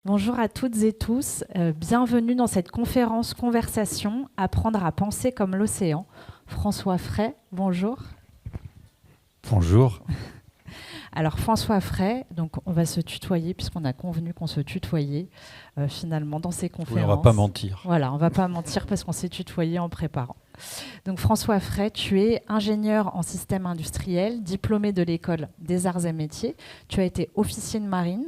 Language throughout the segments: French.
Bonjour à toutes et tous, bienvenue dans cette conférence conversation Apprendre à penser comme l'océan. François Fray, bonjour. Bonjour. Alors François Fray, donc on va se tutoyer puisqu'on a convenu qu'on se tutoyait finalement dans ces conférences. Oui, on ne va pas mentir. Voilà, on ne va pas mentir parce qu'on s'est tutoyé en préparant. Donc François Fray, tu es ingénieur en système industriel, diplômé de l'école des arts et métiers. Tu as été officier de marine.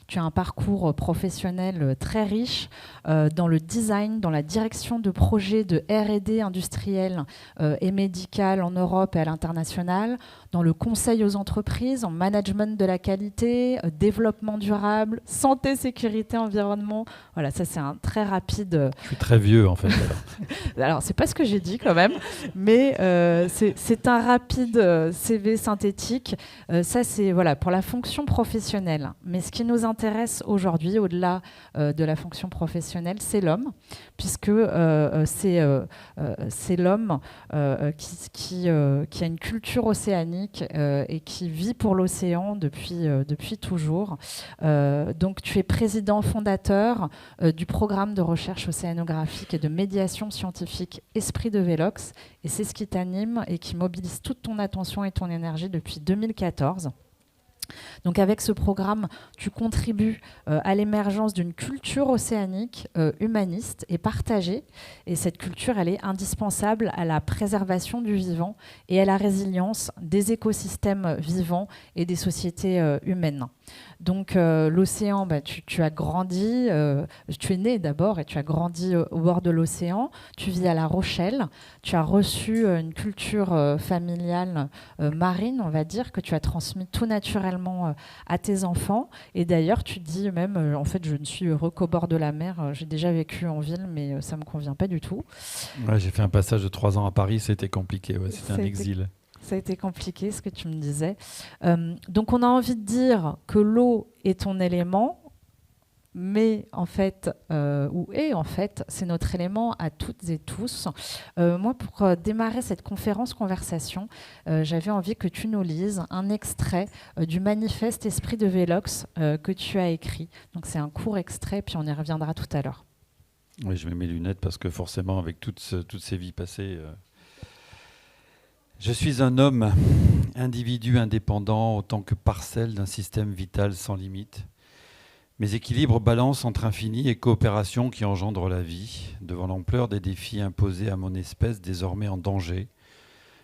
Tu as un parcours professionnel très riche dans le design, dans la direction de projets de R&D industriel et médical en Europe et à l'international, dans le conseil aux entreprises, en management de la qualité, développement durable, santé, sécurité, environnement. Voilà, ça c'est un très rapide... Je suis très vieux en fait. Alors, c'est pas ce que j'ai dit quand même, mais c'est un rapide CV synthétique. Ça, c'est voilà, pour la fonction professionnelle. Mais ce qui nous intéresse aujourd'hui, au-delà de la fonction professionnelle, c'est l'homme, puisque c'est l'homme qui a une culture océanique et qui vit pour l'océan depuis toujours. Donc, tu es président fondateur du programme de recherche océanographique et de médiation scientifique Esprit de Vélox, et c'est ce qui t'anime et qui mobilise toute ton attention et ton énergie depuis 2014. Donc avec ce programme, tu contribues à l'émergence d'une culture océanique humaniste et partagée. Et cette culture, elle est indispensable à la préservation du vivant et à la résilience des écosystèmes vivants et des sociétés humaines. Donc l'océan, tu as grandi, tu es né d'abord et tu as grandi au bord de l'océan. Tu vis à La Rochelle. Tu as reçu une culture familiale marine, on va dire, que tu as transmis tout naturellement à tes enfants. Et d'ailleurs, tu dis même, en fait, je ne suis heureux qu'au bord de la mer. J'ai déjà vécu en ville, mais ça ne me convient pas du tout. Ouais, j'ai fait un passage de 3 ans à Paris, c'était compliqué, ouais, c'était un exil. Ça a été compliqué, ce que tu me disais. Donc, on a envie de dire que l'eau est ton élément, mais en fait, c'est notre élément à toutes et tous. Moi, pour démarrer cette conférence-conversation, j'avais envie que tu nous lises un extrait du manifeste Esprit de Vélox que tu as écrit. Donc, c'est un court extrait, puis on y reviendra tout à l'heure. Oui, je mets mes lunettes parce que forcément, avec toutes ces vies passées... Je suis un homme, individu indépendant, autant que parcelle d'un système vital sans limite. Mes équilibres balancent entre infini et coopération qui engendrent la vie. Devant l'ampleur des défis imposés à mon espèce désormais en danger,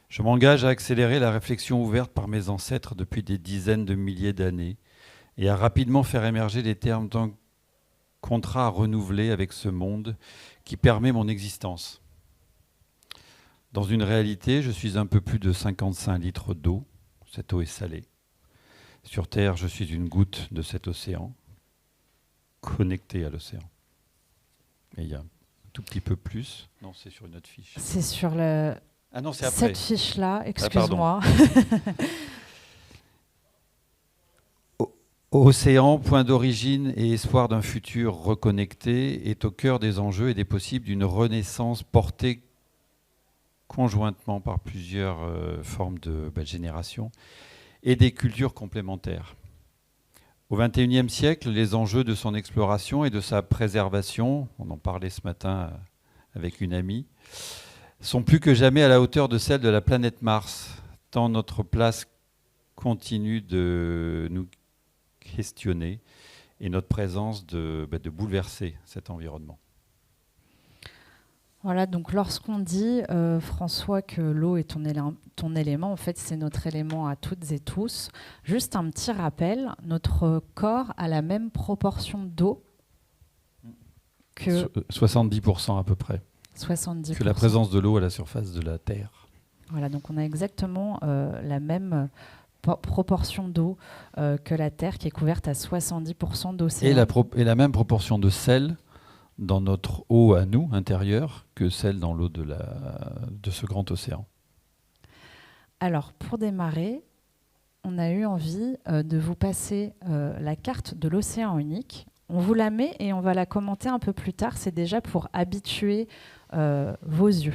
je m'engage à accélérer la réflexion ouverte par mes ancêtres depuis des dizaines de milliers d'années et à rapidement faire émerger les termes d'un contrat à renouveler avec ce monde qui permet mon existence. Dans une réalité, je suis un peu plus de 55 litres d'eau. Cette eau est salée. Sur Terre, je suis une goutte de cet océan, connectée à l'océan. Et il y a un tout petit peu plus. Non, c'est sur une autre fiche. C'est sur Ah non, c'est après. Cette fiche-là, excuse-moi. Océan, point d'origine et espoir d'un futur reconnecté, est au cœur des enjeux et des possibles d'une renaissance portée conjointement par plusieurs formes de génération et des cultures complémentaires. Au XXIe siècle, les enjeux de son exploration et de sa préservation, on en parlait ce matin avec une amie, sont plus que jamais à la hauteur de celle de la planète Mars, tant notre place continue de nous questionner et notre présence de bouleverser cet environnement. Voilà, donc lorsqu'on dit, François, que l'eau est ton élément, en fait, c'est notre élément à toutes et tous. Juste un petit rappel, notre corps a la même proportion d'eau que... 70% à peu près. 70%. Que la présence de l'eau à la surface de la Terre. Voilà, donc on a exactement la même proportion d'eau que la Terre, qui est couverte à 70% d'océan. Et la même proportion de sel dans notre eau à nous, intérieure, que celle dans l'eau de ce grand océan. Alors, pour démarrer, on a eu envie de vous passer la carte de l'océan unique. On vous la met et on va la commenter un peu plus tard. C'est déjà pour habituer vos yeux.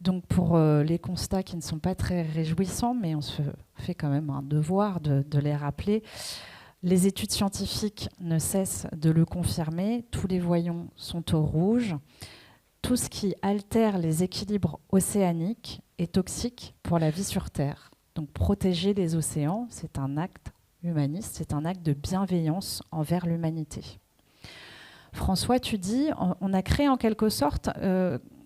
Donc, pour les constats qui ne sont pas très réjouissants, mais on se fait quand même un devoir de les rappeler, Les études scientifiques ne cessent de le confirmer. Tous les voyants sont au rouge. Tout ce qui altère les équilibres océaniques est toxique pour la vie sur Terre. Donc protéger les océans, c'est un acte humaniste, c'est un acte de bienveillance envers l'humanité. François, tu dis, on a créé en quelque sorte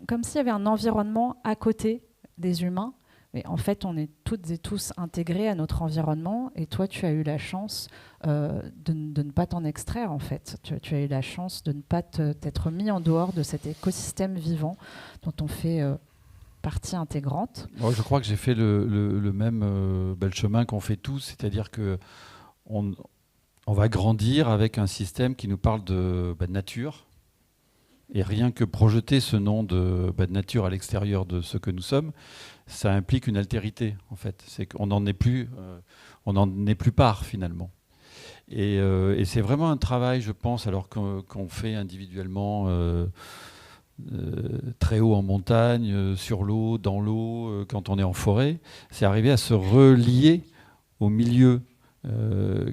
comme s'il y avait un environnement à côté des humains. Mais en fait, on est toutes et tous intégrés à notre environnement. Et toi, tu as eu la chance de ne pas t'en extraire, en fait. Tu as eu la chance de ne pas t'être mis en dehors de cet écosystème vivant dont on fait partie intégrante. Moi, je crois que j'ai fait le même bel chemin qu'on fait tous, c'est-à-dire qu'on va grandir avec un système qui nous parle de nature. Et rien que projeter ce nom de nature à l'extérieur de ce que nous sommes, ça implique une altérité, en fait. C'est qu'on n'en est plus, part, finalement. Et c'est vraiment un travail, je pense, alors qu'on fait individuellement très haut en montagne, sur l'eau, dans l'eau, quand on est en forêt. C'est arriver à se relier au milieu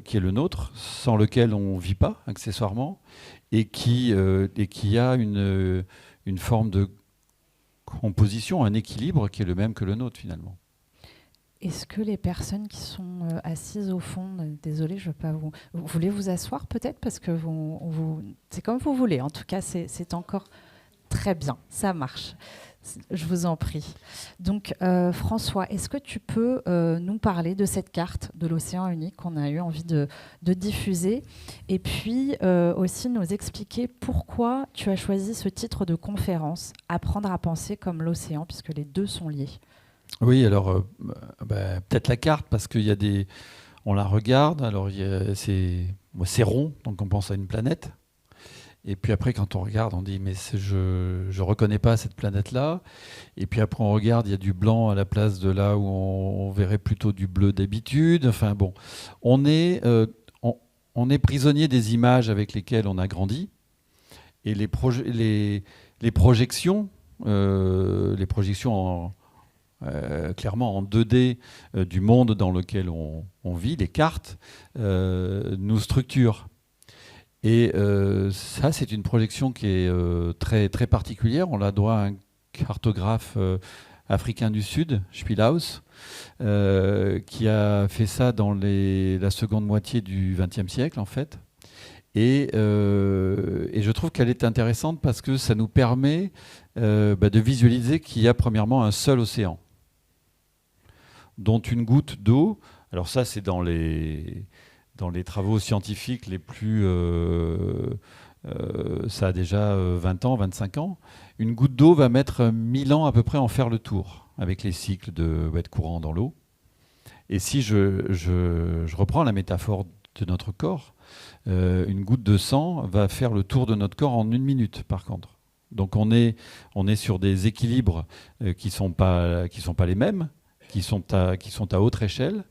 qui est le nôtre, sans lequel on ne vit pas, accessoirement, et qui a une forme de composition, un équilibre qui est le même que le nôtre, finalement. Est-ce que les personnes qui sont assises au fond, désolée, je ne veux pas vous voulez vous asseoir peut-être, parce que c'est comme vous voulez, en tout cas c'est encore très bien, ça marche. Je vous en prie. Donc, François, est-ce que tu peux nous parler de cette carte de l'océan unique qu'on a eu envie de diffuser, et puis aussi nous expliquer pourquoi tu as choisi ce titre de conférence, Apprendre à penser comme l'océan, puisque les deux sont liés. Oui, alors peut-être la carte, parce qu'il y a des... On la regarde, alors c'est rond, donc on pense à une planète. Et puis après, quand on regarde, on dit mais je reconnais pas cette planète-là. Et puis après, on regarde, il y a du blanc à la place de là où on verrait plutôt du bleu d'habitude. Enfin bon, on est prisonnier des images avec lesquelles on a grandi. Et les projections clairement en 2D du monde dans lequel on vit, les cartes, nous structurent. Et ça, c'est une projection qui est très, très particulière. On la doit à un cartographe africain du Sud, Spielhaus, qui a fait ça dans la seconde moitié du XXe siècle, en fait. Et je trouve qu'elle est intéressante parce que ça nous permet de visualiser qu'il y a premièrement un seul océan, dont une goutte d'eau, alors ça c'est dans les travaux scientifiques les plus... ça a déjà 20 ans, 25 ans. Une goutte d'eau va mettre 1000 ans à peu près à en faire le tour, avec les cycles de courant dans l'eau. Et si je reprends la métaphore de notre corps, une goutte de sang va faire le tour de notre corps en 1 minute, par contre. Donc on est sur des équilibres qui sont pas les mêmes, qui sont à autre échelle.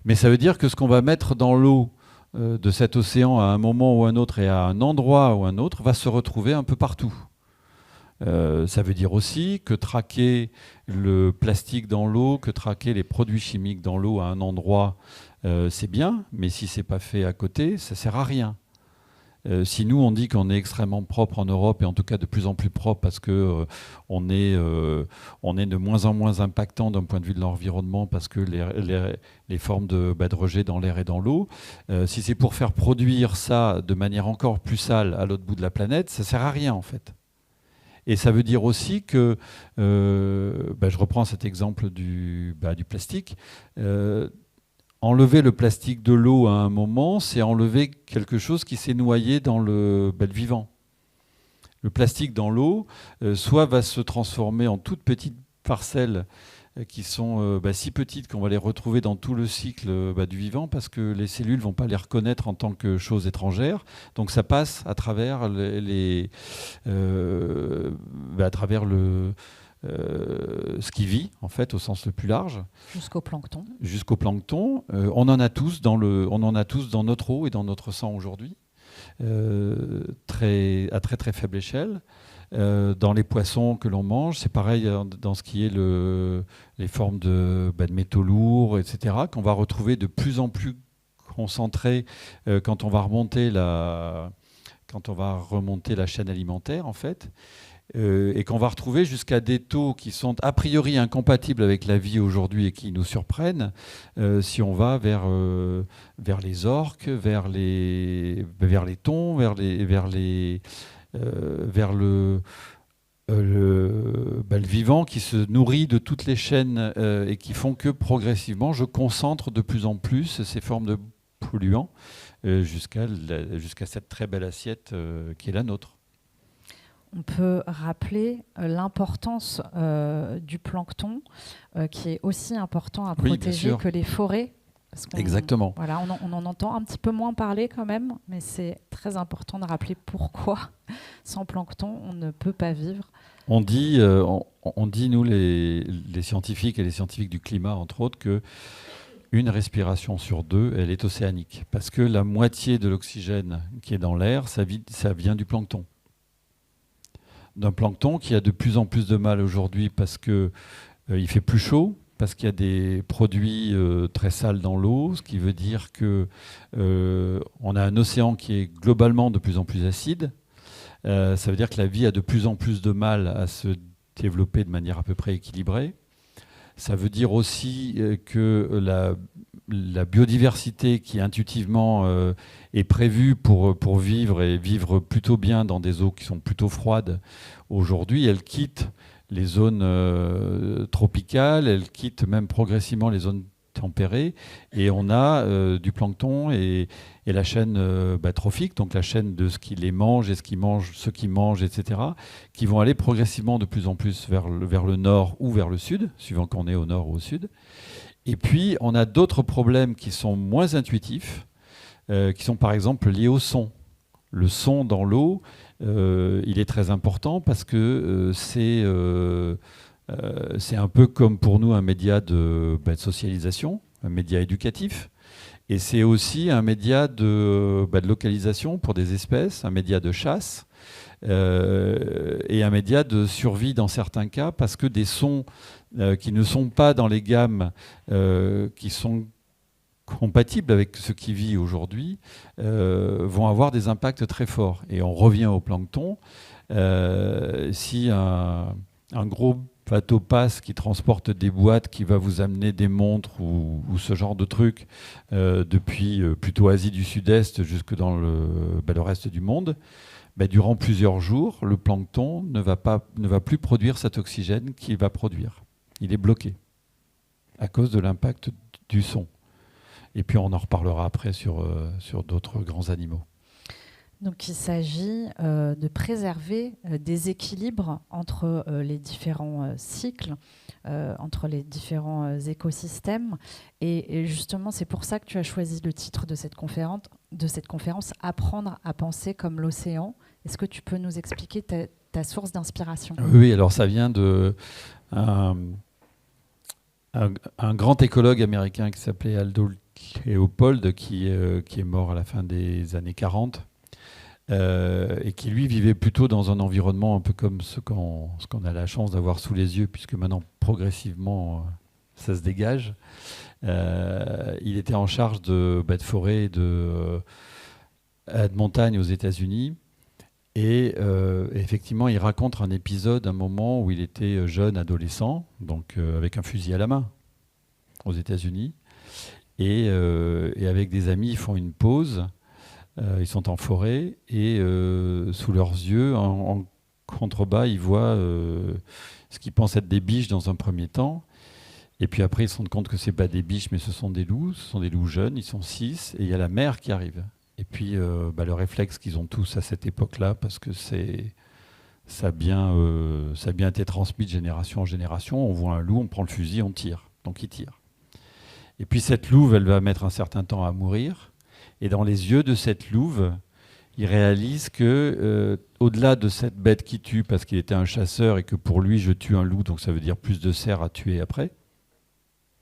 Mais ça veut dire que ce qu'on va mettre dans l'eau de cet océan à un moment ou un autre et à un endroit ou un autre va se retrouver un peu partout. Ça veut dire aussi que traquer le plastique dans l'eau, que traquer les produits chimiques dans l'eau à un endroit, c'est bien, mais si c'est pas fait à côté, ça sert à rien. Si nous on dit qu'on est extrêmement propre en Europe, et en tout cas de plus en plus propre parce que on est de moins en moins impactant d'un point de vue de l'environnement parce que les formes de rejet dans l'air et dans l'eau, si c'est pour faire produire ça de manière encore plus sale à l'autre bout de la planète, ça sert à rien en fait. Et ça veut dire aussi que, je reprends cet exemple du plastique, enlever le plastique de l'eau à un moment, c'est enlever quelque chose qui s'est noyé dans le vivant. Le plastique dans l'eau, soit va se transformer en toutes petites parcelles qui sont si petites qu'on va les retrouver dans tout le cycle du vivant parce que les cellules ne vont pas les reconnaître en tant que choses étrangères. Donc ça passe à travers ce qui vit, en fait, au sens le plus large. Jusqu'au plancton. Jusqu'au plancton. On en a tous dans notre eau et dans notre sang aujourd'hui, à très très faible échelle. Dans les poissons que l'on mange, c'est pareil dans ce qui est les formes de métaux lourds, etc., qu'on va retrouver de plus en plus concentrer quand on va remonter la chaîne alimentaire, en fait, et qu'on va retrouver jusqu'à des taux qui sont a priori incompatibles avec la vie aujourd'hui et qui nous surprennent si on va vers les orques, vers les thons, vers le vivant qui se nourrit de toutes les chaînes et qui font que progressivement je concentre de plus en plus ces formes de polluants jusqu'à cette très belle assiette qui est la nôtre. On peut rappeler l'importance du plancton, qui est aussi important à protéger que les forêts. Exactement. Voilà, on en entend un petit peu moins parler quand même, mais c'est très important de rappeler pourquoi, sans plancton, on ne peut pas vivre. On dit nous, les scientifiques et les scientifiques du climat, entre autres, que une respiration sur deux, elle est océanique. Parce que la moitié de l'oxygène qui est dans l'air, ça vient du plancton. D'un plancton qui a de plus en plus de mal aujourd'hui parce qu'il fait plus chaud, parce qu'il y a des produits très sales dans l'eau, ce qui veut dire qu'on a un océan qui est globalement de plus en plus acide. Ça veut dire que la vie a de plus en plus de mal à se développer de manière à peu près équilibrée. Ça veut dire aussi que la biodiversité qui intuitivement est prévue pour vivre et vivre plutôt bien dans des eaux qui sont plutôt froides, aujourd'hui, elle quitte les zones tropicales, elle quitte même progressivement les zones tempérées, et on a du plancton et la chaîne trophique, donc la chaîne de ce qui les mange et ce qui mangent, etc., qui vont aller progressivement de plus en plus vers le nord ou vers le sud, suivant qu'on est au nord ou au sud. Et puis, on a d'autres problèmes qui sont moins intuitifs, qui sont par exemple liés au son. Le son dans l'eau, il est très important parce que c'est un peu comme pour nous un média de socialisation, un média éducatif. Et c'est aussi un média de localisation pour des espèces, un média de chasse et un média de survie dans certains cas, parce que des sons qui ne sont pas dans les gammes qui sont compatibles avec ce qui vit aujourd'hui vont avoir des impacts très forts. Et on revient au plancton. Si un gros bateau passe qui transporte des boîtes, qui va vous amener des montres ou ce genre de trucs depuis plutôt Asie du Sud-Est jusque dans le reste du monde, durant plusieurs jours, le plancton ne va plus produire cet oxygène qu'il va produire. Il est bloqué à cause de l'impact du son. Et puis on en reparlera après sur d'autres grands animaux. Donc il s'agit de préserver des équilibres entre les différents cycles, entre les différents écosystèmes. Et justement, c'est pour ça que tu as choisi le titre de cette conférence, Apprendre à penser comme l'océan. Est-ce que tu peux nous expliquer ta source d'inspiration ? Oui, alors ça vient de un grand écologue américain qui s'appelait Aldo Leopold, qui est mort à la fin des années 40. Et qui lui vivait plutôt dans un environnement un peu comme ce qu'on a la chance d'avoir sous les yeux, puisque maintenant progressivement ça se dégage. Il était en charge de forêt et de montagne aux États-Unis, et effectivement il raconte un épisode, un moment où il était jeune adolescent, donc avec un fusil à la main aux États-Unis, et avec des amis ils font une pause. Ils sont en forêt et sous leurs yeux, en contrebas, ils voient ce qu'ils pensent être des biches dans un premier temps. Et puis après, ils se rendent compte que ce n'est pas des biches, mais ce sont des loups jeunes, ils sont 6, et il y a la mère qui arrive. Et puis le réflexe qu'ils ont tous à cette époque-là, parce que ça a bien été transmis de génération en génération, on voit un loup, on prend le fusil, on tire. Donc ils tirent. Et puis cette louve, elle va mettre un certain temps à mourir. Et dans les yeux de cette louve, il réalise que, au-delà de cette bête qui tue, parce qu'il était un chasseur et que pour lui, je tue un loup, donc ça veut dire plus de cerfs à tuer après,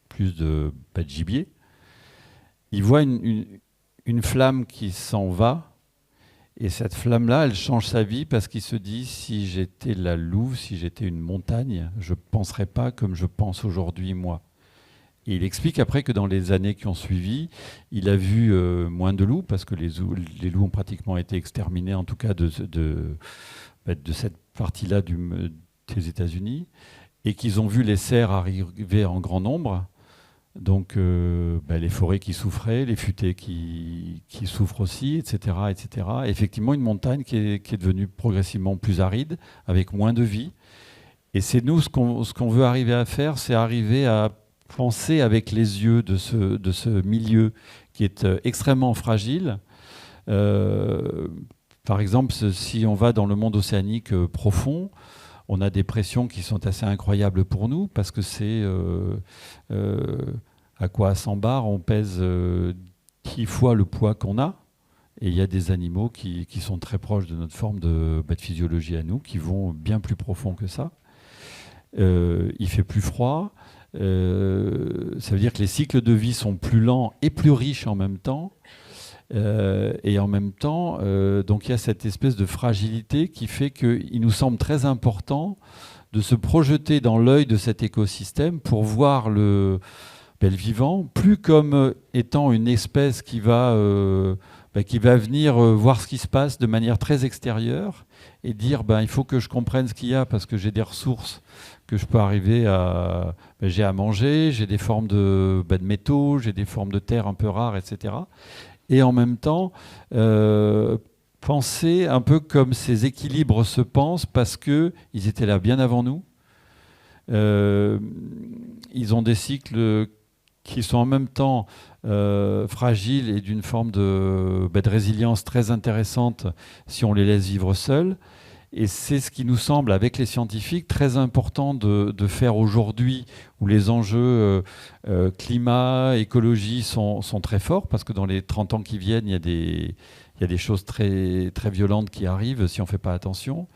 plus de gibier, il voit une flamme qui s'en va, et cette flamme-là, elle change sa vie parce qu'il se dit, si j'étais la louve, si j'étais une montagne, je ne penserais pas comme je pense aujourd'hui, moi. Et il explique après que dans les années qui ont suivi, il a vu moins de loups, parce que les loups ont pratiquement été exterminés, en tout cas de cette partie-là des États-Unis, et qu'ils ont vu les cerfs arriver en grand nombre. Donc les forêts qui souffraient, les futaies qui souffrent aussi, etc., etc. Et effectivement, une montagne qui est devenue progressivement plus aride, avec moins de vie. Et c'est nous, ce qu'on veut arriver à faire, c'est arriver à penser avec les yeux de ce milieu qui est extrêmement fragile. Par exemple, si on va dans le monde océanique profond, on a des pressions qui sont assez incroyables pour nous, parce que c'est à quoi à 100 bars, on pèse 10 fois le poids qu'on a. Et il y a des animaux qui sont très proches de notre forme de physiologie à nous, qui vont bien plus profond que ça. Il fait plus froid. Ça veut dire que les cycles de vie sont plus lents et plus riches en même temps. Et en même temps, donc il y a cette espèce de fragilité qui fait qu'il nous semble très important de se projeter dans l'œil de cet écosystème pour voir le vivant, plus comme étant une espèce qui va venir voir ce qui se passe de manière très extérieure et dire il faut que je comprenne ce qu'il y a parce que j'ai des ressources que je peux arriver à... j'ai à manger, j'ai des formes de métaux, j'ai des formes de terre un peu rares, etc. Et en même temps, penser un peu comme ces équilibres se pensent parce qu'ils étaient là bien avant nous. Ils ont des cycles qui sont en même temps fragiles et d'une forme de résilience très intéressante si on les laisse vivre seuls. Et c'est ce qui nous semble, avec les scientifiques, très important de faire aujourd'hui, où les enjeux climat, écologie sont très forts, parce que dans les 30 ans qui viennent, il y a des choses très, très violentes qui arrivent si on ne fait pas attention.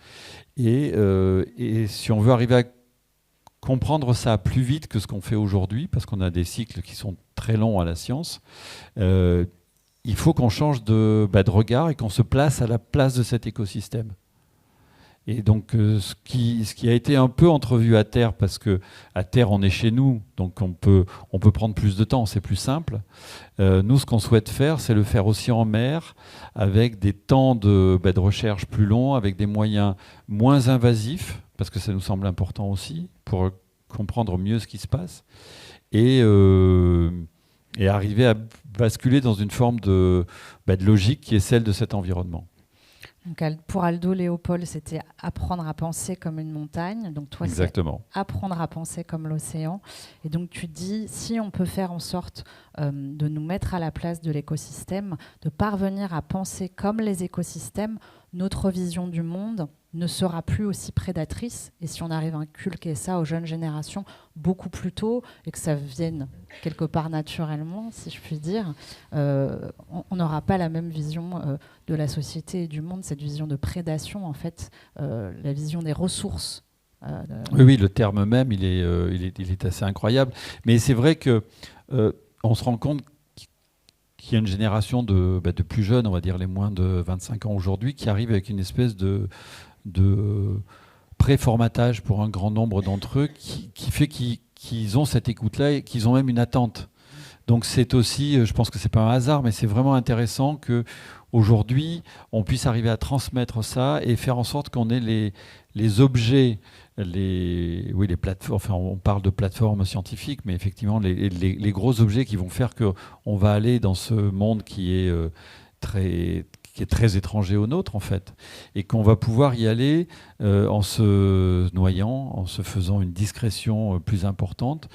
Et si on veut arriver à comprendre ça plus vite que ce qu'on fait aujourd'hui, parce qu'on a des cycles qui sont très longs à la science, il faut qu'on change de regard et qu'on se place à la place de cet écosystème. Et donc, ce qui a été un peu entrevu à terre, parce que à terre, on est chez nous, donc on peut prendre plus de temps, c'est plus simple. Nous, ce qu'on souhaite faire, c'est le faire aussi en mer, avec des temps de recherche plus longs, avec des moyens moins invasifs, parce que ça nous semble important aussi, pour comprendre mieux ce qui se passe, et arriver à basculer dans une forme de logique qui est celle de cet environnement. Donc, pour Aldo Léopold, c'était apprendre à penser comme une montagne. Donc toi, exactement, c'est apprendre à penser comme l'océan. Et donc tu dis, si on peut faire en sorte de nous mettre à la place de l'écosystème, de parvenir à penser comme les écosystèmes, notre vision du monde ne sera plus aussi prédatrice. Et si on arrive à inculquer ça aux jeunes générations beaucoup plus tôt et que ça vienne quelque part naturellement, si je puis dire, on n'aura pas la même vision de la société et du monde, cette vision de prédation, en fait, la vision des ressources. Oui, le terme même, il est assez incroyable. Mais c'est vrai que on se rend compte qu'il y a une génération de plus jeunes, on va dire les moins de 25 ans aujourd'hui, qui arrivent avec une espèce de préformatage pour un grand nombre d'entre eux qui fait qu'ils ont cette écoute-là et qu'ils ont même une attente. Donc c'est aussi, je pense que c'est pas un hasard, mais c'est vraiment intéressant qu'aujourd'hui, on puisse arriver à transmettre ça et faire en sorte qu'on ait les objets, les plateformes, enfin on parle de plateformes scientifiques, mais effectivement les gros objets qui vont faire qu'on va aller dans ce monde qui est très étranger au nôtre en fait, et qu'on va pouvoir y aller en se noyant, en se faisant une discrétion plus importante.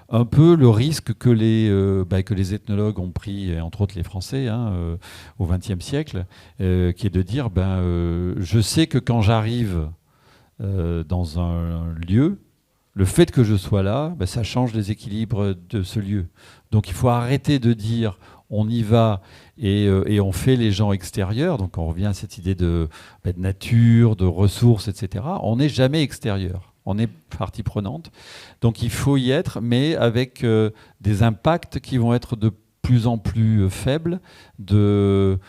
Un peu le risque que les ethnologues ont pris, et entre autres les Français, au XXe siècle, qui est de dire je sais que quand j'arrive dans un lieu, le fait que je sois là, ça change les équilibres de ce lieu. Donc il faut arrêter de dire on y va et on fait les gens extérieurs. Donc on revient à cette idée de nature, de ressources, etc. On n'est jamais extérieur. On est partie prenante. Donc il faut y être, mais avec des impacts qui vont être de plus en plus faibles, de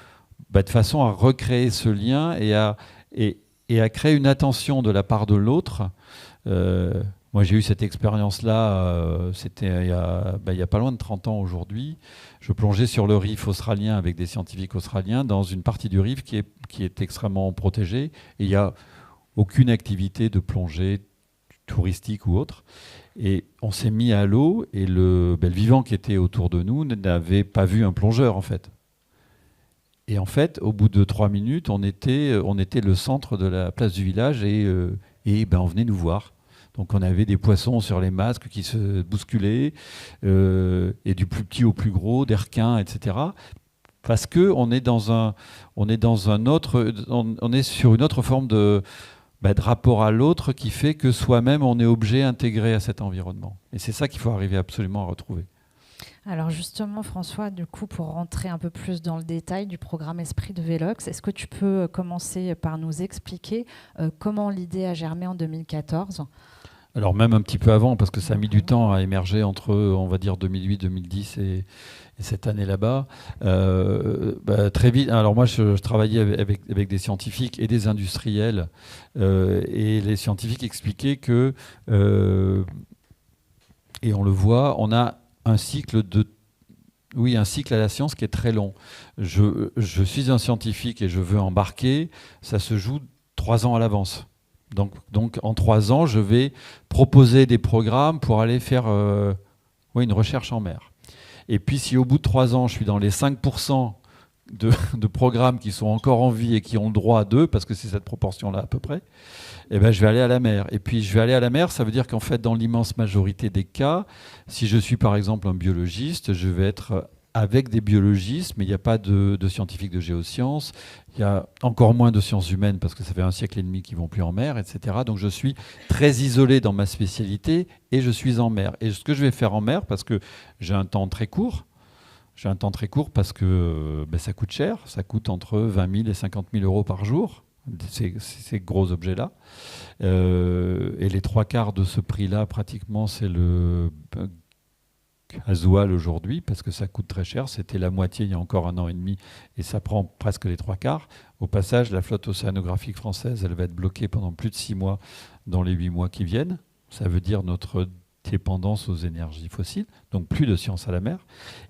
façon à recréer ce lien et à créer une attention de la part de l'autre. Moi, j'ai eu cette expérience-là, c'était il y a pas loin de 30 ans aujourd'hui. Je plongeais sur le Rif australien avec des scientifiques australiens dans une partie du Rif qui est extrêmement protégée. Et il n'y a aucune activité de plongée touristique ou autre. Et on s'est mis à l'eau et le vivant qui était autour de nous n'avait pas vu un plongeur, en fait. Et en fait, au bout de 3 minutes, on était le centre de la place du village et on venait nous voir. Donc on avait des poissons sur les masques qui se bousculaient, et du plus petit au plus gros, des requins, etc. Parce que on est sur une autre forme de rapport à l'autre qui fait que soi-même on est objet intégré à cet environnement. Et c'est ça qu'il faut arriver absolument à retrouver. Alors justement, François, du coup, pour rentrer un peu plus dans le détail du programme Esprit de Vélox, est-ce que tu peux commencer par nous expliquer comment l'idée a germé en 2014 ? Alors même un petit peu avant, parce que ça a mis du temps à émerger entre, on va dire, 2008, 2010 et cette année là-bas. Très vite, alors moi je travaillais avec des scientifiques et des industriels, et les scientifiques expliquaient que, et on le voit, on a un cycle à la science qui est très long. Je suis un scientifique et je veux embarquer, ça se joue 3 ans à l'avance. Donc en 3 ans, je vais proposer des programmes pour aller faire une recherche en mer. Et puis si au bout de 3 ans, je suis dans les 5% de programmes qui sont encore en vie et qui ont le droit à 2, parce que c'est cette proportion-là à peu près, je vais aller à la mer. Et puis je vais aller à la mer, ça veut dire qu'en fait, dans l'immense majorité des cas, si je suis par exemple un biologiste, je vais être avec des biologistes, mais il n'y a pas de scientifiques de géosciences, il y a encore moins de sciences humaines parce que ça fait 1 siècle et demi qu'ils ne vont plus en mer, etc. Donc je suis très isolé dans ma spécialité et je suis en mer. Et ce que je vais faire en mer, parce que j'ai un temps très court parce que ça coûte cher, ça coûte entre 20 000 et 50 000 euros par jour, ces gros objets-là. Et les 3/4 de ce prix-là, pratiquement, c'est le gasoil aujourd'hui, parce que ça coûte très cher. C'était la moitié il y a encore 1 an et demi, et ça prend presque les 3/4. Au passage, la flotte océanographique française, elle va être bloquée pendant plus de 6 mois dans les 8 mois qui viennent. Ça veut dire notre dépendance aux énergies fossiles, donc plus de science à la mer.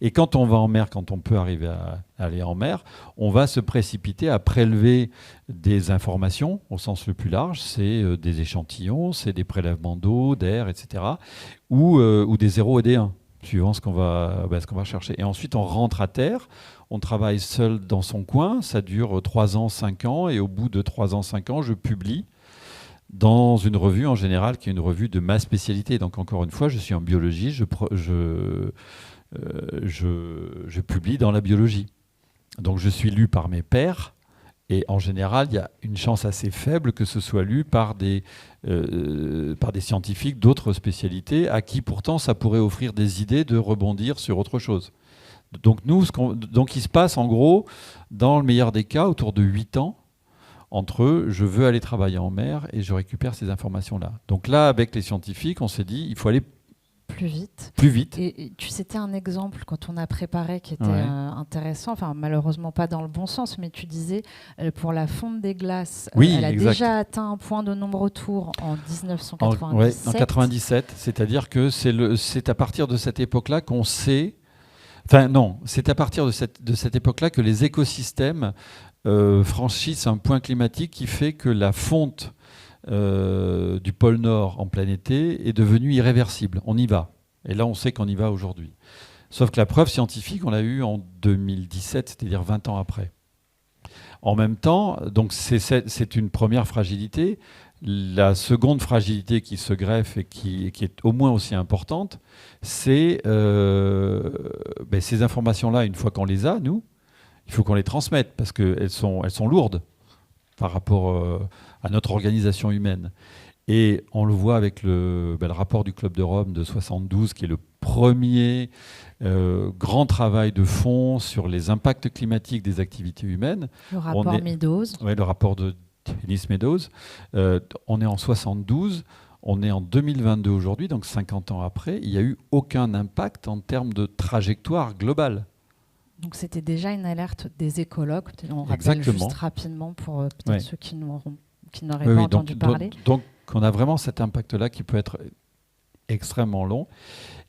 Et quand on va en mer, quand on peut arriver à aller en mer, on va se précipiter à prélever des informations au sens le plus large. C'est des échantillons, c'est des prélèvements d'eau, d'air, etc. Ou des 0 et des 1. Suivant ce qu'on va chercher. Et ensuite, on rentre à terre, on travaille seul dans son coin, ça dure 3 ans, 5 ans, et au bout de 3 ans, 5 ans, je publie dans une revue en général, qui est une revue de ma spécialité. Donc encore une fois, je suis en biologie, je publie dans la biologie. Donc je suis lu par mes pairs, et en général, il y a une chance assez faible que ce soit lu par des scientifiques d'autres spécialités, à qui pourtant ça pourrait offrir des idées de rebondir sur autre chose. Donc il se passe en gros, dans le meilleur des cas, autour de 8 ans, entre je veux aller travailler en mer et je récupère ces informations-là. Donc là, avec les scientifiques, on s'est dit, il faut aller plus vite. Et tu citais un exemple quand on a préparé qui était intéressant, enfin malheureusement pas dans le bon sens, mais tu disais pour la fonte des glaces, elle a déjà atteint un point de non-retour en 1997. En 1997, c'est-à-dire que c'est à partir de cette époque-là qu'on sait... Enfin non, c'est à partir de cette époque-là que les écosystèmes franchissent un point climatique qui fait que la fonte du pôle Nord en plein été est devenue irréversible. On y va. Et là, on sait qu'on y va aujourd'hui. Sauf que la preuve scientifique, on l'a eue en 2017, c'est-à-dire 20 ans après. En même temps, donc c'est une première fragilité. La seconde fragilité qui se greffe et qui est au moins aussi importante, c'est ces informations-là, une fois qu'on les a, nous, il faut qu'on les transmette parce qu'elles sont lourdes par rapport à notre organisation humaine. Et on le voit avec le rapport du Club de Rome de 72, qui est le premier grand travail de fond sur les impacts climatiques des activités humaines. Le rapport Meadows. Oui, le rapport de Dennis Meadows. On est en 72, on est en 2022 aujourd'hui, donc 50 ans après. Il n'y a eu aucun impact en termes de trajectoire globale. Donc c'était déjà une alerte des écologues. On rappelle juste rapidement pour peut-être ceux qui n'auraient pas entendu parler. Donc on a vraiment cet impact-là qui peut être extrêmement long.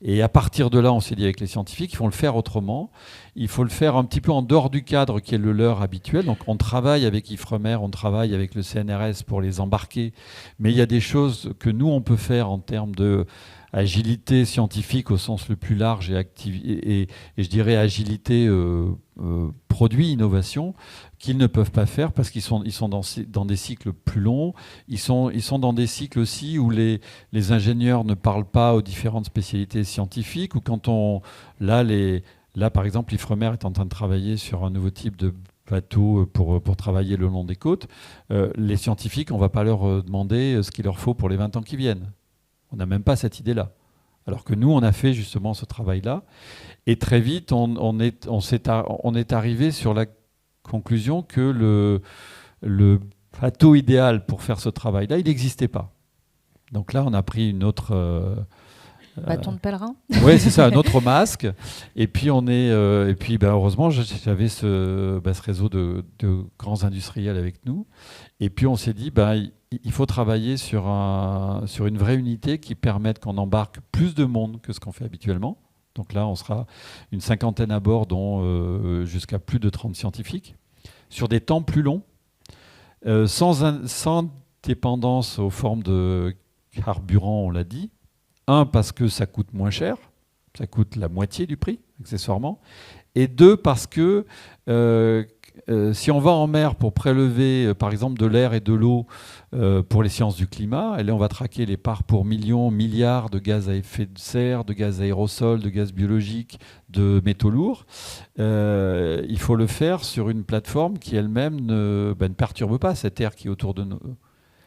Et à partir de là, on s'est dit avec les scientifiques, il faut le faire autrement. Il faut le faire un petit peu en dehors du cadre qui est le leur habituel. Donc on travaille avec Ifremer, on travaille avec le CNRS pour les embarquer. Mais il y a des choses que nous, on peut faire en termes de agilité scientifique au sens le plus large et je dirais agilité produit, innovation, qu'ils ne peuvent pas faire parce qu'ils sont dans des cycles plus longs. Ils sont dans des cycles aussi où les ingénieurs ne parlent pas aux différentes spécialités scientifiques, ou quand là, par exemple, l'Ifremer est en train de travailler sur un nouveau type de bateau pour travailler le long des côtes. Les scientifiques, on ne va pas leur demander ce qu'il leur faut pour les 20 ans qui viennent. On n'a même pas cette idée-là. Alors que nous, on a fait justement ce travail-là. Et très vite, on est arrivé sur la conclusion que le bateau idéal pour faire ce travail-là, il n'existait pas. Donc là, on a pris une autre... bâton de pèlerin. Oui, c'est ça, un autre masque. Et puis, heureusement, j'avais ce réseau de grands industriels avec nous. Et puis, on s'est dit, il faut travailler sur une vraie unité qui permette qu'on embarque plus de monde que ce qu'on fait habituellement. Donc là, on sera une 50aine à bord, dont jusqu'à plus de 30 scientifiques, sur des temps plus longs, sans dépendance aux formes de carburant, on l'a dit. Un, parce que ça coûte moins cher, ça coûte la moitié du prix, accessoirement. Et deux, parce que si on va en mer pour prélever, par exemple, de l'air et de l'eau pour les sciences du climat, et là, on va traquer les parts pour millions, milliards de gaz à effet de serre, de gaz aérosol, de gaz biologique, de métaux lourds. Il faut le faire sur une plateforme qui elle-même ne perturbe pas cet air qui est autour de nous.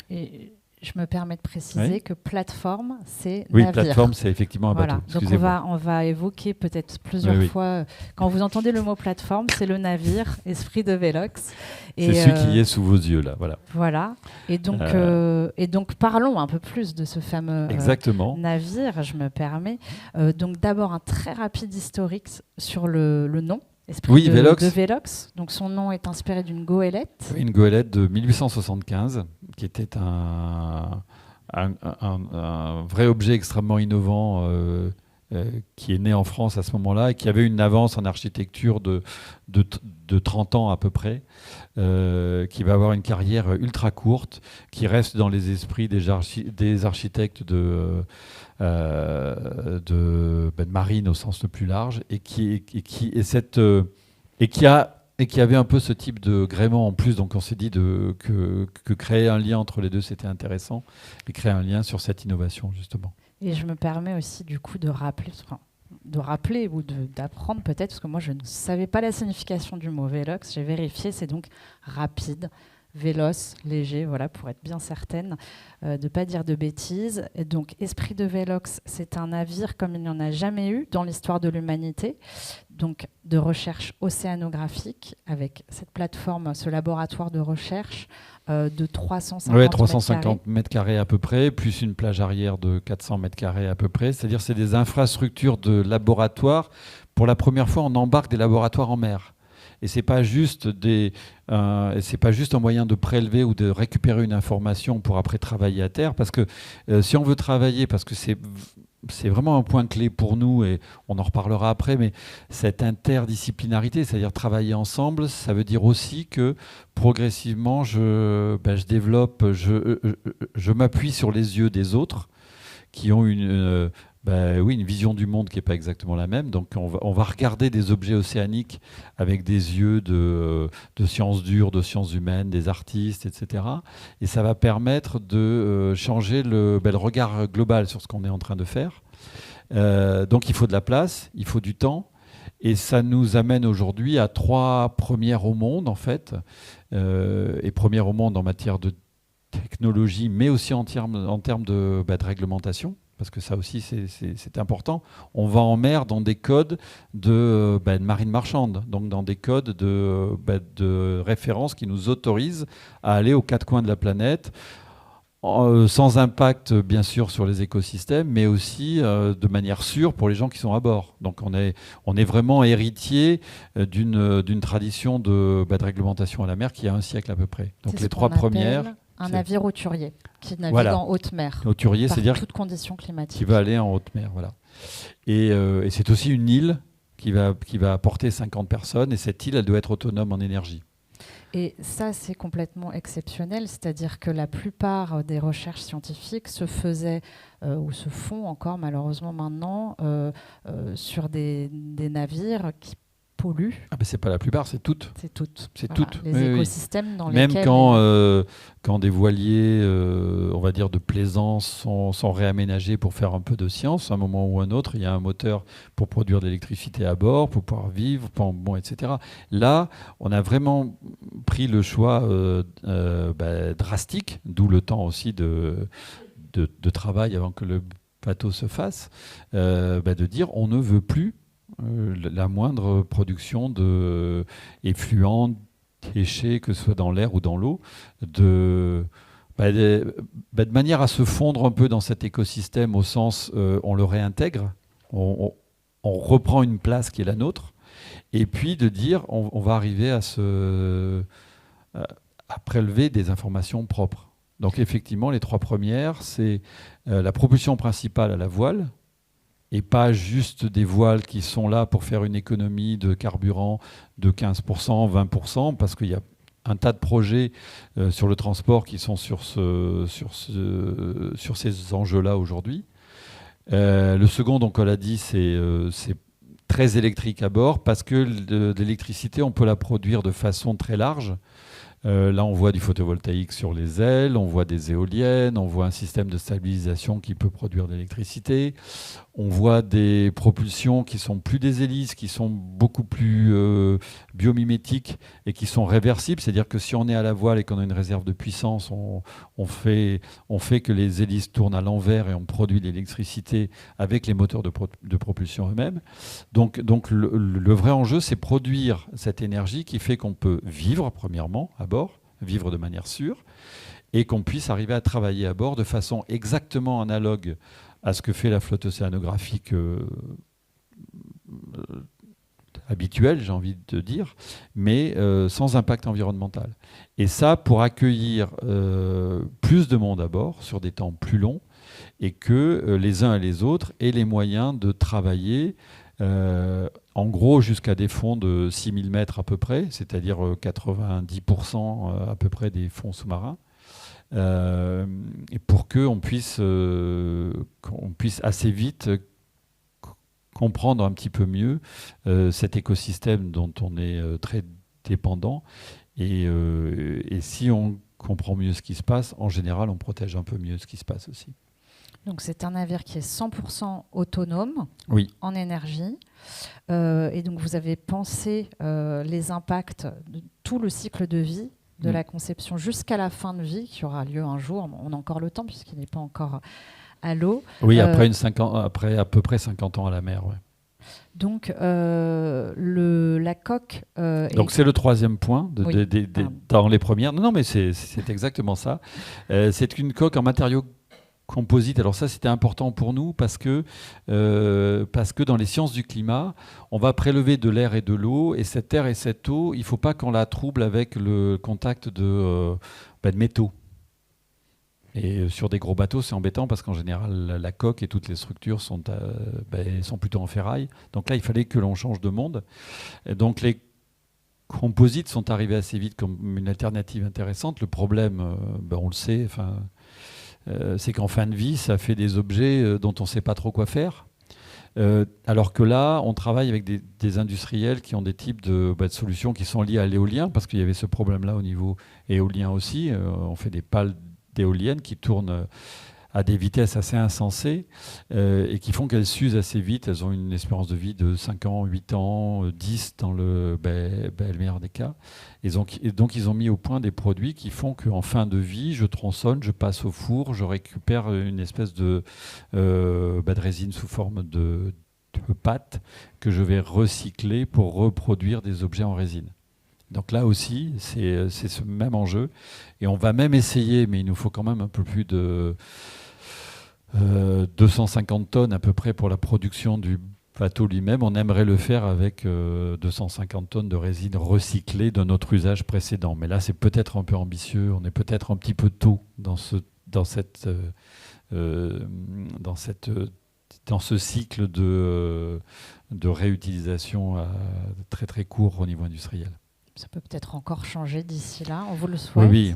Et je me permets de préciser que plateforme, c'est oui, navire. Plateforme, c'est effectivement un bateau. Donc on va évoquer peut-être plusieurs fois. Quand vous entendez le mot plateforme, c'est le navire, Esprit de Velox. C'est celui qui est sous vos yeux, là. Voilà. Et donc parlons un peu plus de ce fameux navire, je me permets. Donc d'abord un très rapide historique sur le nom. Esprit de Velox. Donc son nom est inspiré d'une goélette. Une goélette de 1875, qui était un vrai objet extrêmement innovant qui est né en France à ce moment-là et qui avait une avance en architecture de 30 ans à peu près, qui va avoir une carrière ultra courte, qui reste dans les esprits des architectes de marine au sens le plus large, et qui avait un peu ce type de gréement en plus. Donc on s'est dit que créer un lien entre les deux, c'était intéressant, et créer un lien sur cette innovation justement. Et je me permets aussi du coup de rappeler ou d'apprendre peut-être, parce que moi je ne savais pas la signification du mot Velox, j'ai vérifié, c'est donc rapide, véloce, léger, voilà, pour être bien certaine de ne pas dire de bêtises. Et donc Esprit de Velox, c'est un navire comme il n'y en a jamais eu dans l'histoire de l'humanité, donc de recherche océanographique, avec cette plateforme, ce laboratoire de recherche de 350 mètres carrés à peu près, plus une plage arrière de 400 mètres carrés à peu près. C'est-à-dire c'est des infrastructures de laboratoire. Pour la première fois, on embarque des laboratoires en mer. Et c'est pas juste un moyen de prélever ou de récupérer une information pour après travailler à terre. Parce que si on veut travailler, parce que c'est vraiment un point clé pour nous, et on en reparlera après, mais cette interdisciplinarité, c'est-à-dire travailler ensemble, ça veut dire aussi que progressivement, je développe, je m'appuie sur les yeux des autres qui ont une vision du monde qui n'est pas exactement la même. Donc on va regarder des objets océaniques avec des yeux de sciences dures, de sciences humaines, des artistes, etc. Et ça va permettre de changer le regard global sur ce qu'on est en train de faire. Donc il faut de la place, il faut du temps. Et ça nous amène aujourd'hui à 3 premières au monde, en fait. Et premières au monde en matière de technologie, mais aussi en termes de réglementation. Parce que ça aussi, c'est important. On va en mer dans des codes de marine marchande, donc dans des codes de référence qui nous autorisent à aller aux 4 coins de la planète, sans impact, bien sûr, sur les écosystèmes, mais aussi de manière sûre pour les gens qui sont à bord. Donc on est vraiment héritier d'une tradition de réglementation à la mer qui a un siècle à peu près. Donc les 3 premières... Un navire hauturier qui navigue voilà. en haute mer. Hauturier, c'est-à-dire toutes conditions climatiques. Qui va aller en haute mer, voilà. Et c'est aussi une île qui va apporter 50 personnes, et cette île, elle doit être autonome en énergie. Et ça, c'est complètement exceptionnel, c'est-à-dire que la plupart des recherches scientifiques se faisaient ou se font encore malheureusement maintenant sur des navires qui polluent. Ah ben c'est pas la plupart, c'est toutes. C'est toutes. C'est voilà, toutes. Les écosystèmes dans même lesquels... quand des voiliers, on va dire de plaisance, sont réaménagés pour faire un peu de science, à un moment ou un autre, il y a un moteur pour produire de l'électricité à bord, pour pouvoir vivre, bon, etc. Là, on a vraiment pris le choix drastique, d'où le temps aussi de travail avant que le bateau se fasse, de dire on ne veut plus la moindre production d'effluents, déchets, que ce soit dans l'air ou dans l'eau, de manière à se fondre un peu dans cet écosystème au sens on le réintègre, on reprend une place qui est la nôtre, et puis de dire on va arriver à prélever des informations propres. Donc effectivement, les 3 premières, c'est la propulsion principale à la voile, et pas juste des voiles qui sont là pour faire une économie de carburant de 15%, 20%, parce qu'il y a un tas de projets sur le transport qui sont sur ces enjeux-là aujourd'hui. Le second, donc on l'a dit, c'est très électrique à bord, parce que l'électricité, on peut la produire de façon très large. Là, on voit du photovoltaïque sur les ailes, on voit des éoliennes, on voit un système de stabilisation qui peut produire de l'électricité. On voit des propulsions qui sont plus des hélices, qui sont beaucoup plus biomimétiques et qui sont réversibles. C'est-à-dire que si on est à la voile et qu'on a une réserve de puissance, on fait que les hélices tournent à l'envers et on produit de l'électricité avec les moteurs de propulsion eux-mêmes. Donc le vrai enjeu, c'est produire cette énergie qui fait qu'on peut vivre, premièrement, à bord, vivre de manière sûre, et qu'on puisse arriver à travailler à bord de façon exactement analogue à ce que fait la flotte océanographique habituelle, j'ai envie de dire, mais sans impact environnemental. Et ça, pour accueillir plus de monde à bord, sur des temps plus longs, et que les uns et les autres aient les moyens de travailler en gros jusqu'à des fonds de 6000 mètres à peu près, c'est-à-dire 90% à peu près des fonds sous-marins, et pour qu'on puisse assez vite comprendre un petit peu mieux cet écosystème dont on est très dépendant. Et si on comprend mieux ce qui se passe, en général, on protège un peu mieux ce qui se passe aussi. Donc c'est un navire qui est 100% autonome en énergie. Et donc vous avez pensé les impacts de tout le cycle de vie, de la conception jusqu'à la fin de vie, qui aura lieu un jour. On a encore le temps puisqu'il n'est pas encore à l'eau. Oui, après à peu près 50 ans à la mer. Ouais. Donc la coque... donc c'est le 3e point dans les premières. Non, mais c'est exactement ça. C'est une coque en matériaux composite. Alors ça, c'était important pour nous parce que dans les sciences du climat, on va prélever de l'air et de l'eau, et cette air et cette eau, il ne faut pas qu'on la trouble avec le contact de métaux. Et sur des gros bateaux, c'est embêtant parce qu'en général, la coque et toutes les structures sont plutôt en ferraille. Donc là, il fallait que l'on change de monde. Et donc les composites sont arrivés assez vite comme une alternative intéressante. Le problème, on le sait, c'est qu'en fin de vie, ça fait des objets dont on ne sait pas trop quoi faire. Alors que là, on travaille avec des industriels qui ont des types de solutions qui sont liées à l'éolien, parce qu'il y avait ce problème-là au niveau éolien aussi. On fait des pales d'éoliennes qui tournent à des vitesses assez insensées et qui font qu'elles s'usent assez vite. Elles ont une espérance de vie de 5 ans, 8 ans, 10 dans le meilleur des cas. Et donc, ils ont mis au point des produits qui font qu'en fin de vie, je tronçonne, je passe au four, je récupère une espèce de résine sous forme de pâte que je vais recycler pour reproduire des objets en résine. Donc là aussi, c'est ce même enjeu. Et on va même essayer, mais il nous faut quand même un peu plus de 250 tonnes à peu près pour la production du Pato lui-même, on aimerait le faire avec 250 tonnes de résine recyclée de notre usage précédent. Mais là, c'est peut-être un peu ambitieux, on est peut-être un petit peu tôt dans ce cycle de réutilisation très très court au niveau industriel. Ça peut peut-être encore changer d'ici là, on vous le Oui, souhaite. oui.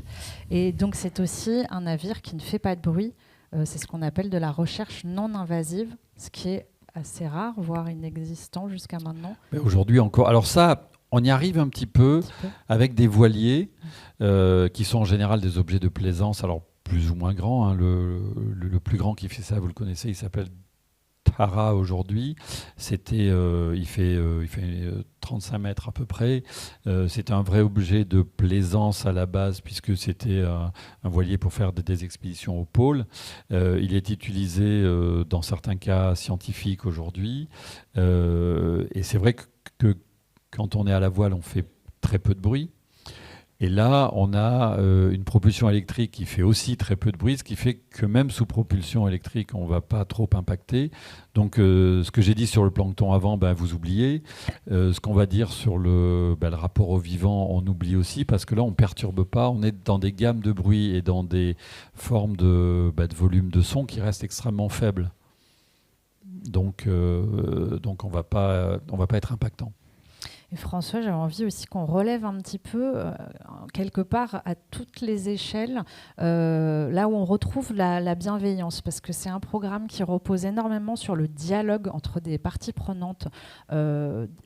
Et donc c'est aussi un navire qui ne fait pas de bruit. C'est ce qu'on appelle de la recherche non invasive, ce qui est assez rare, voire inexistant jusqu'à maintenant. Mais aujourd'hui encore. Alors ça, on y arrive un petit peu avec des voiliers qui sont en général des objets de plaisance, alors plus ou moins grands. Hein. Le plus grand qui fait ça, vous le connaissez, il s'appelle Tara aujourd'hui. Il fait 35 mètres à peu près. C'était un vrai objet de plaisance à la base puisque c'était un voilier pour faire des expéditions au pôle. Il est utilisé dans certains cas scientifiques aujourd'hui. Et c'est vrai que quand on est à la voile, on fait très peu de bruit. Et là, on a une propulsion électrique qui fait aussi très peu de bruit, ce qui fait que même sous propulsion électrique, on ne va pas trop impacter. Donc, ce que j'ai dit sur le plancton avant, vous oubliez. Ce qu'on va dire sur le rapport au vivant, on oublie aussi, parce que là, on ne perturbe pas. On est dans des gammes de bruit et dans des formes de volume de son qui restent extrêmement faibles. Donc on va pas être impactant. Et François, j'avais envie aussi qu'on relève un petit peu, quelque part, à toutes les échelles, là où on retrouve la bienveillance, parce que c'est un programme qui repose énormément sur le dialogue entre des parties prenantes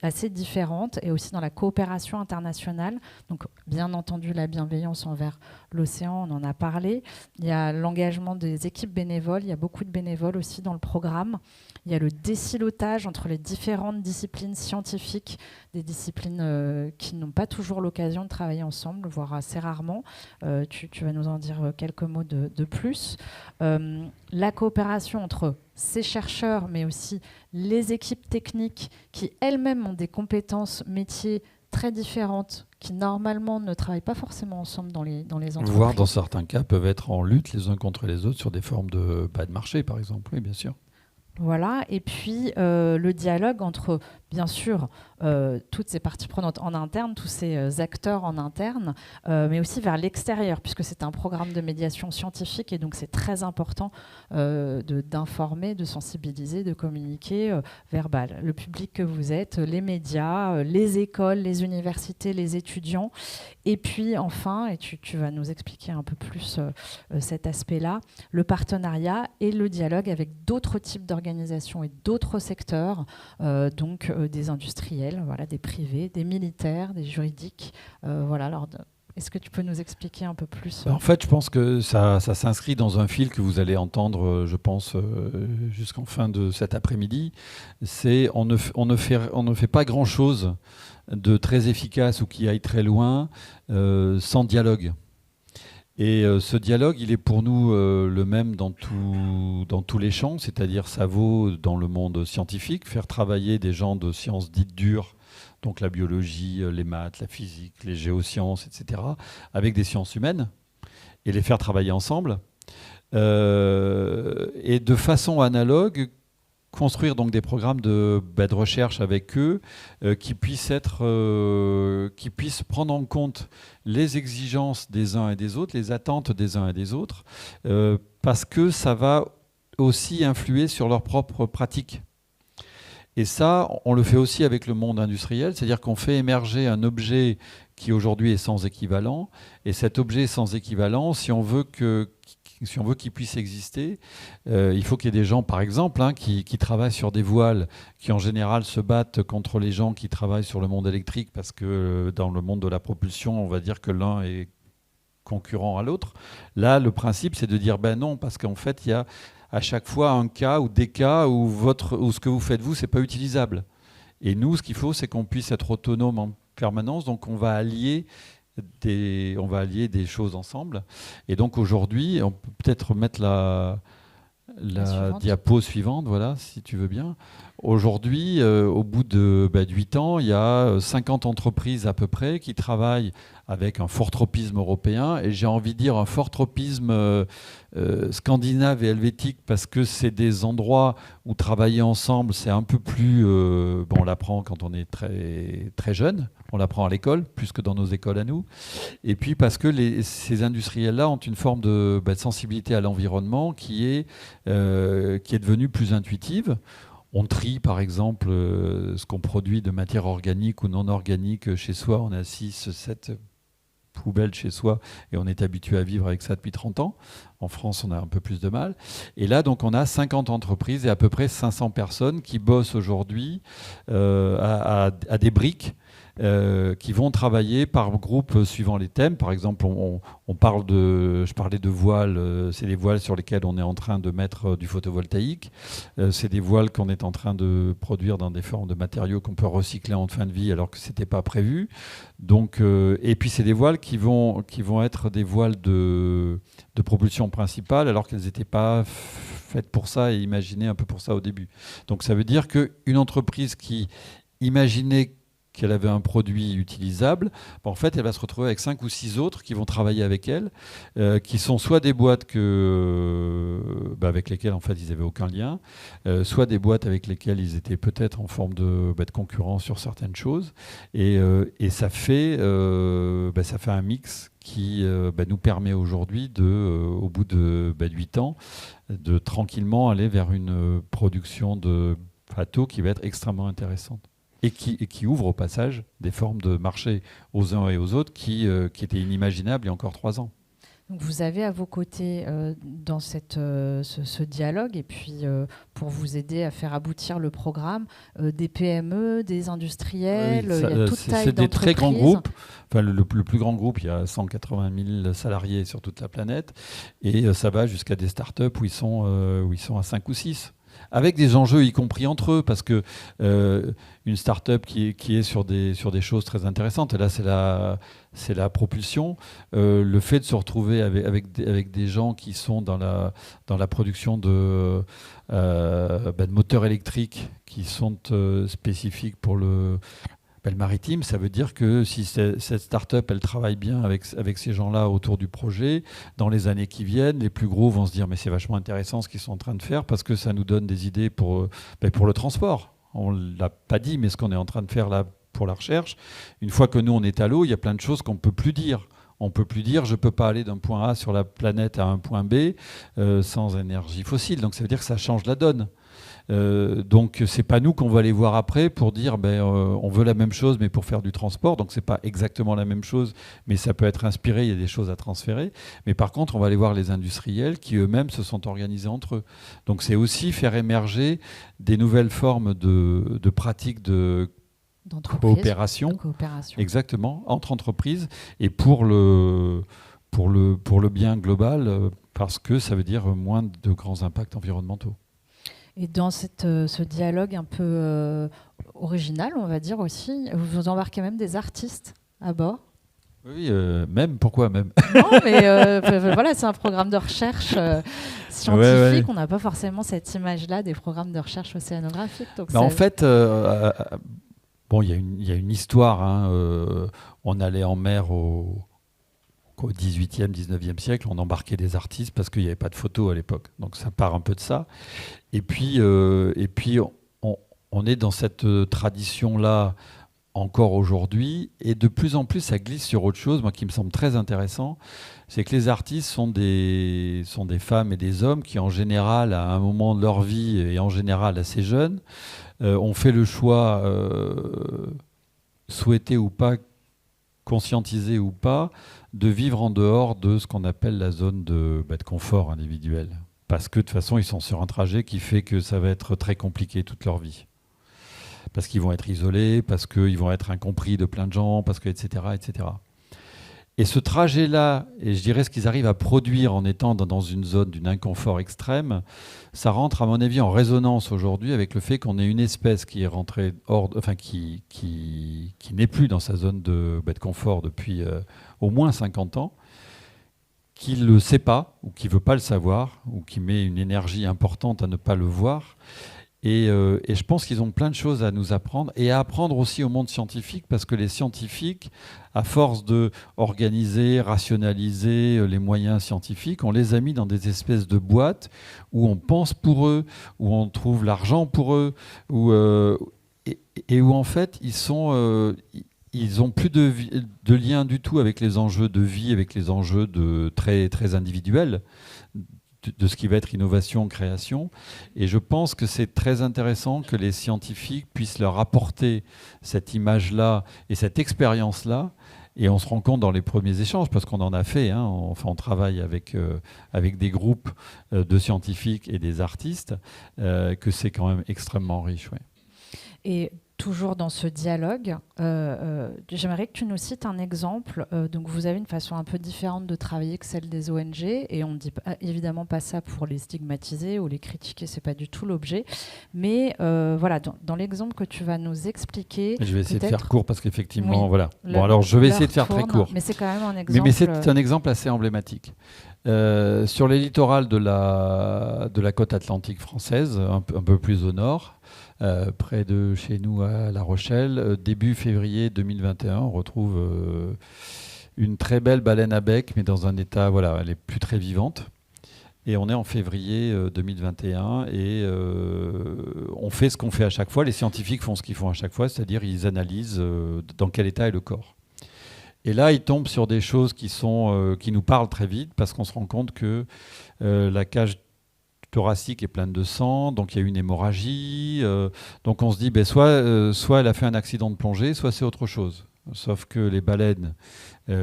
assez différentes, et aussi dans la coopération internationale. Donc, bien entendu, la bienveillance envers l'océan, on en a parlé. Il y a l'engagement des équipes bénévoles, il y a beaucoup de bénévoles aussi dans le programme. Il y a le désilotage entre les différentes disciplines scientifiques, des disciplines qui n'ont pas toujours l'occasion de travailler ensemble, voire assez rarement. Tu vas nous en dire quelques mots de plus. La coopération entre ces chercheurs, mais aussi les équipes techniques qui elles-mêmes ont des compétences métiers très différentes, qui normalement ne travaillent pas forcément ensemble dans les entreprises. Voire dans certains cas peuvent être en lutte les uns contre les autres sur des formes de marché, par exemple. Oui, bien sûr. Voilà, et puis le dialogue entre, bien sûr, toutes ces parties prenantes en interne, tous ces acteurs en interne, mais aussi vers l'extérieur, puisque c'est un programme de médiation scientifique, et donc c'est très important d'informer, de sensibiliser, de communiquer vers le public que vous êtes, les médias, les écoles, les universités, les étudiants, et puis enfin, et tu vas nous expliquer un peu plus cet aspect-là, le partenariat et le dialogue avec d'autres types d'organisations et d'autres secteurs, donc des industriels, voilà, des privés, des militaires, des juridiques. Voilà, alors, est-ce que tu peux nous expliquer un peu plus En fait, je pense que ça s'inscrit dans un fil que vous allez entendre, je pense, jusqu'en fin de cet après-midi. C'est on ne fait pas grand-chose de très efficace ou qui aille très loin sans dialogue. Et ce dialogue, il est pour nous le même dans tous les champs, c'est-à-dire ça vaut dans le monde scientifique, faire travailler des gens de sciences dites dures, donc la biologie, les maths, la physique, les géosciences, etc., avec des sciences humaines, et les faire travailler ensemble. Et de façon analogue, construire donc des programmes de recherche avec eux qui puissent prendre en compte les exigences des uns et des autres, les attentes des uns et des autres, parce que ça va aussi influer sur leurs propres pratiques. Et ça, on le fait aussi avec le monde industriel, c'est-à-dire qu'on fait émerger un objet qui aujourd'hui est sans équivalent, et cet objet sans équivalent, si on veut qu'il puisse exister, il faut qu'il y ait des gens, par exemple, qui travaillent sur des voiles, qui en général se battent contre les gens qui travaillent sur le monde électrique, parce que dans le monde de la propulsion, on va dire que l'un est concurrent à l'autre. Là, le principe, c'est de dire non, parce qu'en fait, il y a à chaque fois un cas ou des cas où ce que vous faites, vous, c'est pas utilisable. Et nous, ce qu'il faut, c'est qu'on puisse être autonome en permanence, donc on va allier des choses ensemble. Et donc aujourd'hui, on peut peut-être mettre La diapo suivante, voilà, si tu veux bien. Aujourd'hui, au bout de 8 ans, il y a 50 entreprises à peu près qui travaillent avec un fort tropisme européen, et j'ai envie de dire un fort tropisme scandinave et helvétique, parce que c'est des endroits où travailler ensemble, c'est un peu plus... on l'apprend quand on est très, très jeune, on l'apprend à l'école, plus que dans nos écoles à nous. Et puis parce que ces industriels-là ont une forme de sensibilité à l'environnement qui est devenue plus intuitive. On trie par exemple ce qu'on produit de matière organique ou non organique chez soi. On a 6, 7 poubelles chez soi et on est habitué à vivre avec ça depuis 30 ans. En France, on a un peu plus de mal. Et là, donc, on a 50 entreprises et à peu près 500 personnes qui bossent aujourd'hui à des briques qui vont travailler par groupe suivant les thèmes. Par exemple, je parlais de voiles, c'est des voiles sur lesquelles on est en train de mettre du photovoltaïque. C'est des voiles qu'on est en train de produire dans des formes de matériaux qu'on peut recycler en fin de vie alors que ce n'était pas prévu. Donc, et puis, c'est des voiles qui vont être des voiles de propulsion principale alors qu'elles n'étaient pas faites pour ça et imaginées un peu pour ça au début. Donc, ça veut dire qu'une entreprise qui imaginait qu'elle avait un produit utilisable, en fait, elle va se retrouver avec 5 ou 6 autres qui vont travailler avec elle, qui sont soit des boîtes avec lesquelles en fait, ils n'avaient aucun lien, soit des boîtes avec lesquelles ils étaient peut-être en forme de concurrence sur certaines choses. Et ça fait un mix qui nous permet aujourd'hui, au bout de 8 ans, de tranquillement aller vers une production de plateaux qui va être extrêmement intéressante. Et qui ouvre au passage des formes de marché aux uns et aux autres qui étaient inimaginables il y a encore 3 ans. Donc vous avez à vos côtés dans ce dialogue, et puis pour vous aider à faire aboutir le programme, des PME, des industriels, il y a toute taille c'est des d'entreprise. très grands groupes. Enfin, le plus grand groupe, il y a 180 000 salariés sur toute la planète, et ça va jusqu'à des startups où ils sont à 5 ou 6. Avec des enjeux y compris entre eux, parce que une start-up qui est sur des choses très intéressantes, et là c'est la propulsion, le fait de se retrouver avec des gens qui sont dans la production de moteurs électriques qui sont spécifiques pour le maritime, ça veut dire que si cette start-up elle travaille bien avec ces gens-là autour du projet, dans les années qui viennent, les plus gros vont se dire mais c'est vachement intéressant ce qu'ils sont en train de faire parce que ça nous donne des idées pour le transport. On ne l'a pas dit, mais ce qu'on est en train de faire là pour la recherche, une fois que nous on est à l'eau, il y a plein de choses qu'on ne peut plus dire. On ne peut plus dire je ne peux pas aller d'un point A sur la planète à un point B sans énergie fossile. Donc ça veut dire que ça change la donne. Donc c'est pas nous qu'on va aller voir après pour dire on veut la même chose mais pour faire du transport, donc c'est pas exactement la même chose mais ça peut être inspiré, il y a des choses à transférer, mais par contre on va aller voir les industriels qui eux-mêmes se sont organisés entre eux. Donc c'est aussi faire émerger des nouvelles formes de pratiques de coopération, exactement, entre entreprises et pour le bien global, parce que ça veut dire moins de grands impacts environnementaux. Et dans ce dialogue un peu original, on va dire aussi, vous embarquez même des artistes à bord. Oui, même, pourquoi même? Non, mais voilà, c'est un programme de recherche scientifique. Ouais. On n'a pas forcément cette image-là des programmes de recherche océanographique. Donc en fait, il y a une histoire. On allait en mer au 18e, 19e siècle, on embarquait des artistes parce qu'il n'y avait pas de photos à l'époque. Donc ça part un peu de ça. Et puis on est dans cette tradition-là encore aujourd'hui. Et de plus en plus, ça glisse sur autre chose, moi, qui me semble très intéressant. C'est que les artistes sont des femmes et des hommes qui, en général, à un moment de leur vie, et en général assez jeunes, ont fait le choix, souhaité ou pas, conscientisé ou pas, de vivre en dehors de ce qu'on appelle la zone de confort individuel. Parce que de toute façon, ils sont sur un trajet qui fait que ça va être très compliqué toute leur vie. Parce qu'ils vont être isolés, parce qu'ils vont être incompris de plein de gens, parce que, etc., etc. Et ce trajet-là, et je dirais ce qu'ils arrivent à produire en étant dans une zone d'une inconfort extrême, ça rentre, à mon avis, en résonance aujourd'hui avec le fait qu'on ait une espèce qui est rentrée qui n'est plus dans sa zone de confort depuis au moins 50 ans, qui ne le sait pas, ou qui ne veut pas le savoir, ou qui met une énergie importante à ne pas le voir. Et je pense qu'ils ont plein de choses à nous apprendre, et à apprendre aussi au monde scientifique, parce que les scientifiques, à force de organiser, rationaliser les moyens scientifiques, on les a mis dans des espèces de boîtes où on pense pour eux, où on trouve l'argent pour eux, et où en fait ils n'ont plus de lien du tout avec les enjeux de vie, avec les enjeux très, très individuels de ce qui va être innovation, création. Et je pense que c'est très intéressant que les scientifiques puissent leur apporter cette image-là et cette expérience-là. Et on se rend compte dans les premiers échanges, parce qu'on en a fait, hein, on travaille avec des groupes de scientifiques et des artistes, que c'est quand même extrêmement riche. Ouais. Et toujours dans ce dialogue, j'aimerais que tu nous cites un exemple. Donc vous avez une façon un peu différente de travailler que celle des ONG, et on ne dit évidemment pas ça pour les stigmatiser ou les critiquer, c'est pas du tout l'objet. Mais voilà, dans l'exemple que tu vas nous expliquer... Je vais essayer de faire court parce qu'effectivement, oui, voilà. Bon, alors je vais essayer de faire très court. Mais c'est quand même un exemple... Mais c'est un exemple assez emblématique. Sur les littorales de la côte atlantique française, un peu plus au nord, près de chez nous à La Rochelle, début février 2021, on retrouve une très belle baleine à bec, mais dans un état, voilà, elle est plus très vivante. Et on est en février 2021 et on fait ce qu'on fait à chaque fois. Les scientifiques font ce qu'ils font à chaque fois, c'est-à-dire ils analysent dans quel état est le corps. Et là, ils tombent sur des choses qui nous parlent très vite, parce qu'on se rend compte que la cage thoracique est pleine de sang, donc il y a une hémorragie. Donc on se dit, soit elle a fait un accident de plongée, soit c'est autre chose. Sauf que les baleines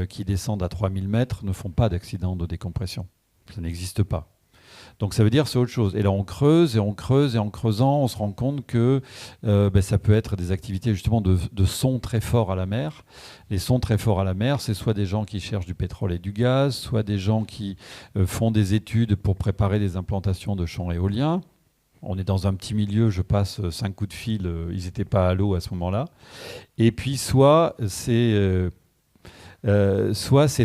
qui descendent à 3000 mètres ne font pas d'accident de décompression. Ça n'existe pas. Donc ça veut dire c'est autre chose. Et là on creuse et on creuse, et en creusant on se rend compte que ça peut être des activités justement de sons très forts à la mer. Les sons très forts à la mer, c'est soit des gens qui cherchent du pétrole et du gaz, soit des gens qui font des études pour préparer des implantations de champs éoliens. On est dans un petit milieu, je passe 5 coups de fil, ils n'étaient pas à l'eau à ce moment-là. Et puis soit c'est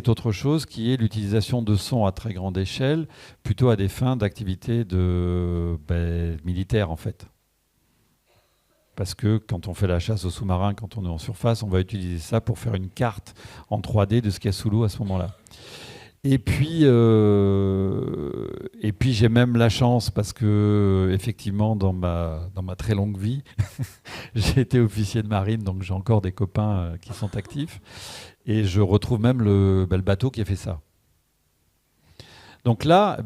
autre chose, qui est l'utilisation de sons à très grande échelle, plutôt à des fins d'activité militaire en fait. Parce que quand on fait la chasse aux sous-marins, quand on est en surface, on va utiliser ça pour faire une carte en 3D de ce qu'il y a sous l'eau à ce moment-là. Et puis j'ai même la chance, parce que effectivement dans ma très longue vie, j'ai été officier de marine, donc j'ai encore des copains qui sont actifs. Et je retrouve même le bateau qui a fait ça. Donc là,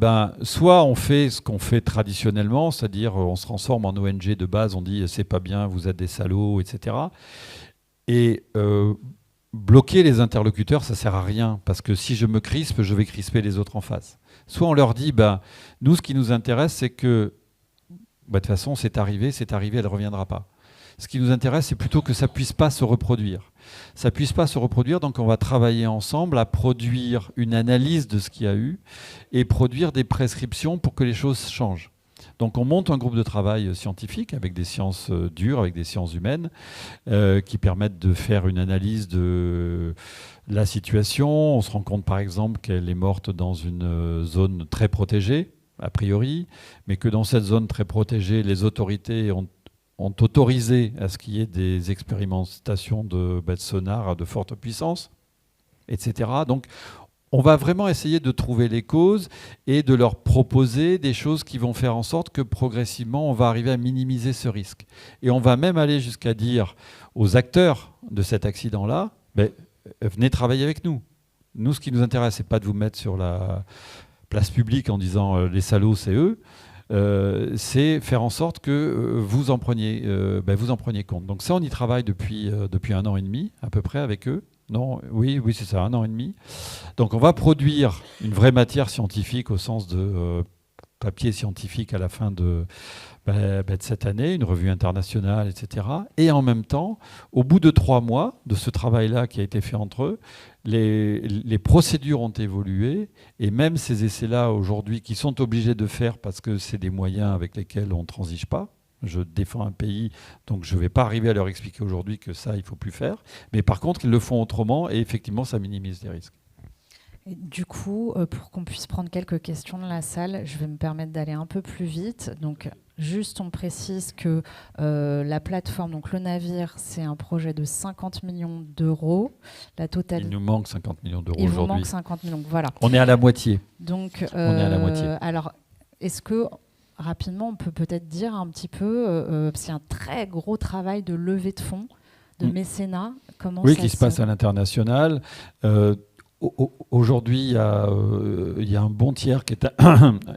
soit on fait ce qu'on fait traditionnellement, c'est-à-dire on se transforme en ONG de base, on dit c'est pas bien, vous êtes des salauds, etc. Et bloquer les interlocuteurs, ça sert à rien, parce que si je me crispe, je vais crisper les autres en face. Soit on leur dit, nous ce qui nous intéresse, c'est que de toute façon c'est arrivé, elle ne reviendra pas. Ce qui nous intéresse, c'est plutôt que ça ne puisse pas se reproduire. Ça ne puisse pas se reproduire, donc on va travailler ensemble à produire une analyse de ce qu'il y a eu et produire des prescriptions pour que les choses changent. Donc on monte un groupe de travail scientifique avec des sciences dures, avec des sciences humaines, qui permettent de faire une analyse de la situation. On se rend compte par exemple qu'elle est morte dans une zone très protégée, a priori, mais que dans cette zone très protégée, les autorités ont autorisé à ce qu'il y ait des expérimentations de sonar à de forte puissance, etc. Donc, on va vraiment essayer de trouver les causes et de leur proposer des choses qui vont faire en sorte que progressivement, on va arriver à minimiser ce risque. Et on va même aller jusqu'à dire aux acteurs de cet accident-là, venez travailler avec nous. Nous, ce qui nous intéresse, c'est pas de vous mettre sur la place publique en disant les salauds, c'est eux. C'est faire en sorte que vous en preniez compte. Donc ça, on y travaille depuis 1 an et demi à peu près avec eux. Non, oui, c'est ça, 1 an et demi. Donc on va produire une vraie matière scientifique au sens de papier scientifique à la fin de cette année, une revue internationale, etc. Et en même temps, au bout de 3 mois de ce travail-là qui a été fait entre eux, les procédures ont évolué, et même ces essais-là aujourd'hui qui sont obligés de faire parce que c'est des moyens avec lesquels on ne transige pas. Je défends un pays, donc je ne vais pas arriver à leur expliquer aujourd'hui que ça, il ne faut plus faire. Mais par contre, ils le font autrement, et effectivement, ça minimise les risques. Et du coup, pour qu'on puisse prendre quelques questions de la salle, je vais me permettre d'aller un peu plus vite. Donc, juste, on précise que la plateforme, donc le navire, c'est un projet de 50 millions d'euros. La totalité. Il nous manque 50 millions d'euros Il vous aujourd'hui. manque 50 millions, voilà. On est à la moitié. Donc, On est à la moitié. alors, est-ce que rapidement, on peut peut-être dire un petit peu, parce qu'il y a un très gros travail de levée de fonds, de mécénat. Comment oui, ça qui se passe à l'international. Aujourd'hui, il y a un bon tiers qui est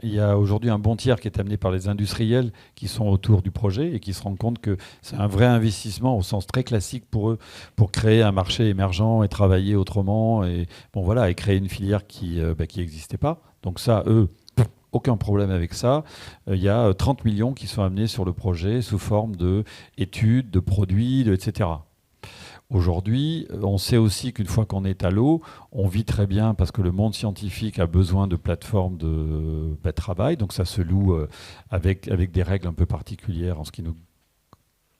il y a aujourd'hui un bon tiers qui est amené par les industriels qui sont autour du projet et qui se rendent compte que c'est un vrai investissement au sens très classique pour eux, pour créer un marché émergent et travailler autrement et bon voilà et créer une filière qui n'existait pas. Donc ça, eux, aucun problème avec ça. Il y a 30 millions qui sont amenés sur le projet sous forme d'études, de produits, etc. Aujourd'hui, on sait aussi qu'une fois qu'on est à l'eau, on vit très bien parce que le monde scientifique a besoin de plateformes de travail. Donc ça se loue avec des règles un peu particulières en ce qui nous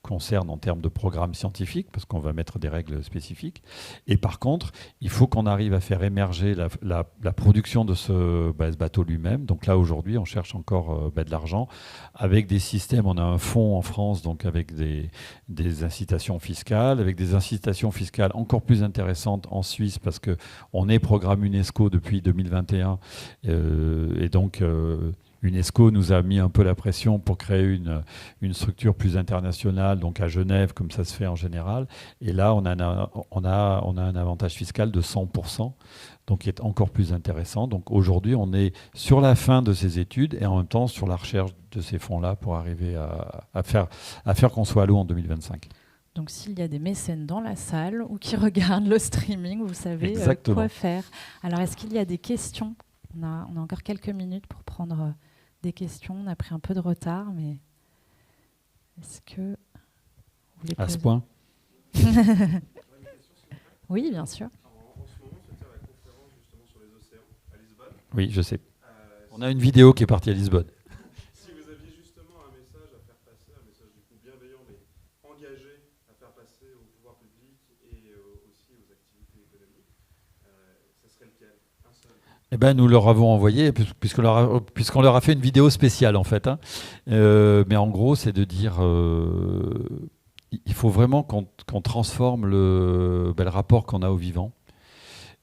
concerne en termes de programme scientifique, parce qu'on va mettre des règles spécifiques. Et par contre, il faut qu'on arrive à faire émerger la production de ce bateau lui-même. Donc là, aujourd'hui, on cherche encore de l'argent avec des systèmes. On a un fonds en France, donc avec des incitations fiscales, avec des incitations fiscales encore plus intéressantes en Suisse, parce qu'on est programme UNESCO depuis 2021. Et donc... UNESCO nous a mis un peu la pression pour créer une structure plus internationale, donc à Genève, comme ça se fait en général. Et là, on a un avantage fiscal de 100%, donc qui est encore plus intéressant. Donc aujourd'hui, on est sur la fin de ces études et en même temps sur la recherche de ces fonds-là pour arriver à faire qu'on soit à l'eau en 2025. Donc s'il y a des mécènes dans la salle ou qui regardent le streaming, vous savez quoi faire. Alors est-ce qu'il y a des questions ? On a encore quelques minutes pour prendre... des questions, on a pris un peu de retard, mais est-ce que vous voulez à ce point? Oui, bien sûr. En ce moment, se tient la conférence justement sur les océans à Lisbonne. Oui, je sais. On a une vidéo qui est partie à Lisbonne. Si vous aviez justement un message à faire passer, un message du coup bienveillant mais engagé à faire passer au pouvoir public et aussi aux activités économiques, ça serait lequel? Un seul? Eh ben, nous leur avons envoyé, puisqu'on leur a fait une vidéo spéciale, en fait. Mais en gros, c'est de dire il faut vraiment qu'on transforme le rapport qu'on a au vivant.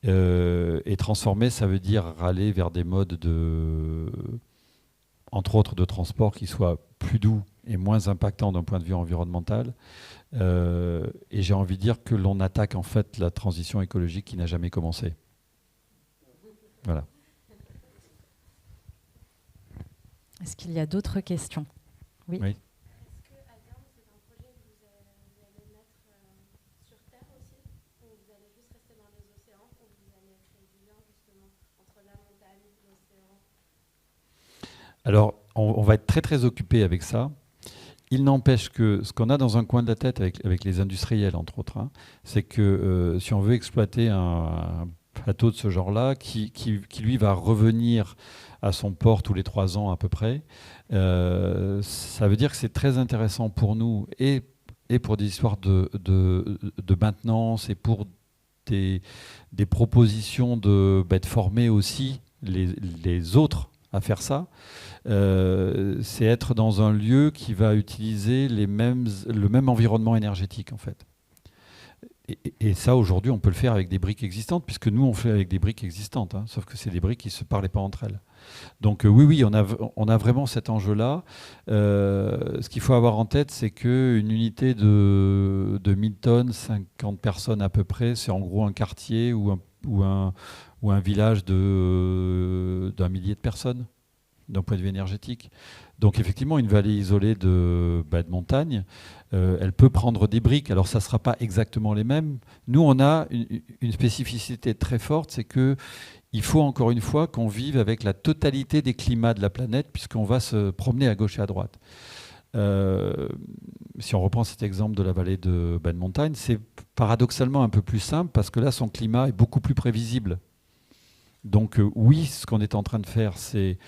Et transformer, ça veut dire aller vers des modes entre autres de transport qui soient plus doux et moins impactants d'un point de vue environnemental. Et j'ai envie de dire que l'on attaque en fait la transition écologique qui n'a jamais commencé. Voilà. Est-ce qu'il y a d'autres questions? Oui. Oui. Est-ce que à terme, c'est un projet que vous allez mettre sur Terre aussi, ou vous allez juste rester dans les océans, ou vous allez créer du lien justement entre la montagne et l'océan? Alors, on va être très très occupé avec ça. Il n'empêche que ce qu'on a dans un coin de la tête avec les industriels, entre autres, c'est que si on veut exploiter un plateau de ce genre-là, qui lui va revenir à son port tous les 3 ans à peu près, ça veut dire que c'est très intéressant pour nous et pour des histoires de maintenance et pour des propositions de former aussi les autres à faire ça. C'est être dans un lieu qui va utiliser le même environnement énergétique en fait. Et ça, aujourd'hui, on peut le faire avec des briques existantes, puisque nous, on fait avec des briques existantes, sauf que c'est des briques qui ne se parlaient pas entre elles. Donc oui, on a vraiment cet enjeu-là. Ce qu'il faut avoir en tête, c'est qu'une unité de 1000 tonnes, 50 personnes à peu près, c'est en gros un quartier ou un village d'un millier de personnes, d'un point de vue énergétique. Donc effectivement, une vallée isolée de montagne, elle peut prendre des briques. Alors ça ne sera pas exactement les mêmes. Nous, on a une spécificité très forte, c'est qu'il faut encore une fois qu'on vive avec la totalité des climats de la planète, puisqu'on va se promener à gauche et à droite. Si on reprend cet exemple de la vallée de montagne, c'est paradoxalement un peu plus simple, parce que là, son climat est beaucoup plus prévisible. Donc oui, ce qu'on est en train de faire, c'est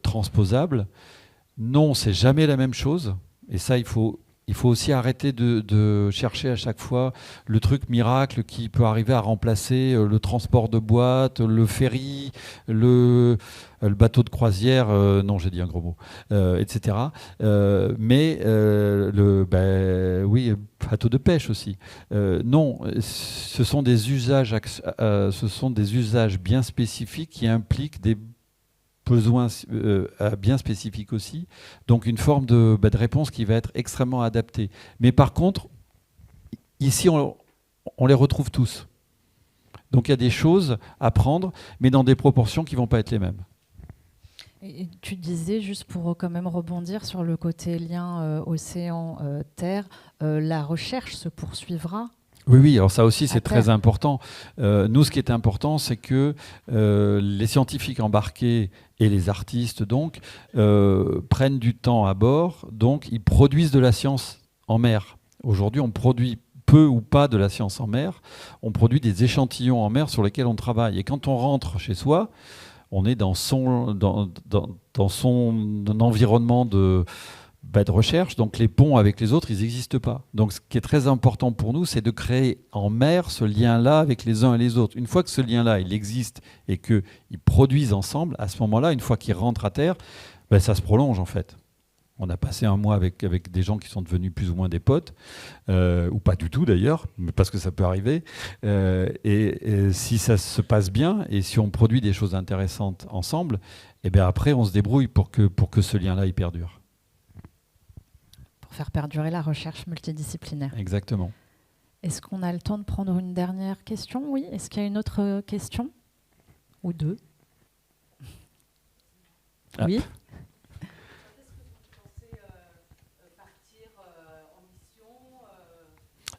transposable. Non, c'est jamais la même chose. Et ça, il faut Il faut aussi arrêter de chercher à chaque fois le truc miracle qui peut arriver à remplacer le transport de boîtes, le ferry, le bateau de croisière, non j'ai dit un gros mot, etc. Oui, bateau de pêche aussi. Non, ce sont des usages bien spécifiques qui impliquent des besoins bien spécifiques aussi. Donc une forme de réponse qui va être extrêmement adaptée. Mais par contre, ici, on les retrouve tous. Donc il y a des choses à prendre, mais dans des proportions qui ne vont pas être les mêmes. Et tu disais, juste pour quand même rebondir sur le côté lien océan-terre, la recherche se poursuivra. Oui, alors ça aussi c'est très important. Nous, ce qui est important, c'est que les scientifiques embarqués et les artistes donc prennent du temps à bord, donc ils produisent de la science en mer. Aujourd'hui, on produit peu ou pas de la science en mer, on produit des échantillons en mer sur lesquels on travaille. Et quand on rentre chez soi, on est dans son environnement de recherche, donc les ponts avec les autres, ils n'existent pas. Donc ce qui est très important pour nous, c'est de créer en mer ce lien-là avec les uns et les autres. Une fois que ce lien-là, il existe et qu'ils produisent ensemble, à ce moment-là, une fois qu'ils rentrent à terre, ça se prolonge en fait. On a passé un mois avec des gens qui sont devenus plus ou moins des potes, ou pas du tout d'ailleurs, mais parce que ça peut arriver. Et si ça se passe bien, et si on produit des choses intéressantes ensemble, et bien après on se débrouille pour que ce lien-là il perdure. Pour faire perdurer la recherche multidisciplinaire. Exactement. Est-ce qu'on a le temps de prendre une dernière question? Oui. Est-ce qu'il y a une autre question? Ou deux? Oui.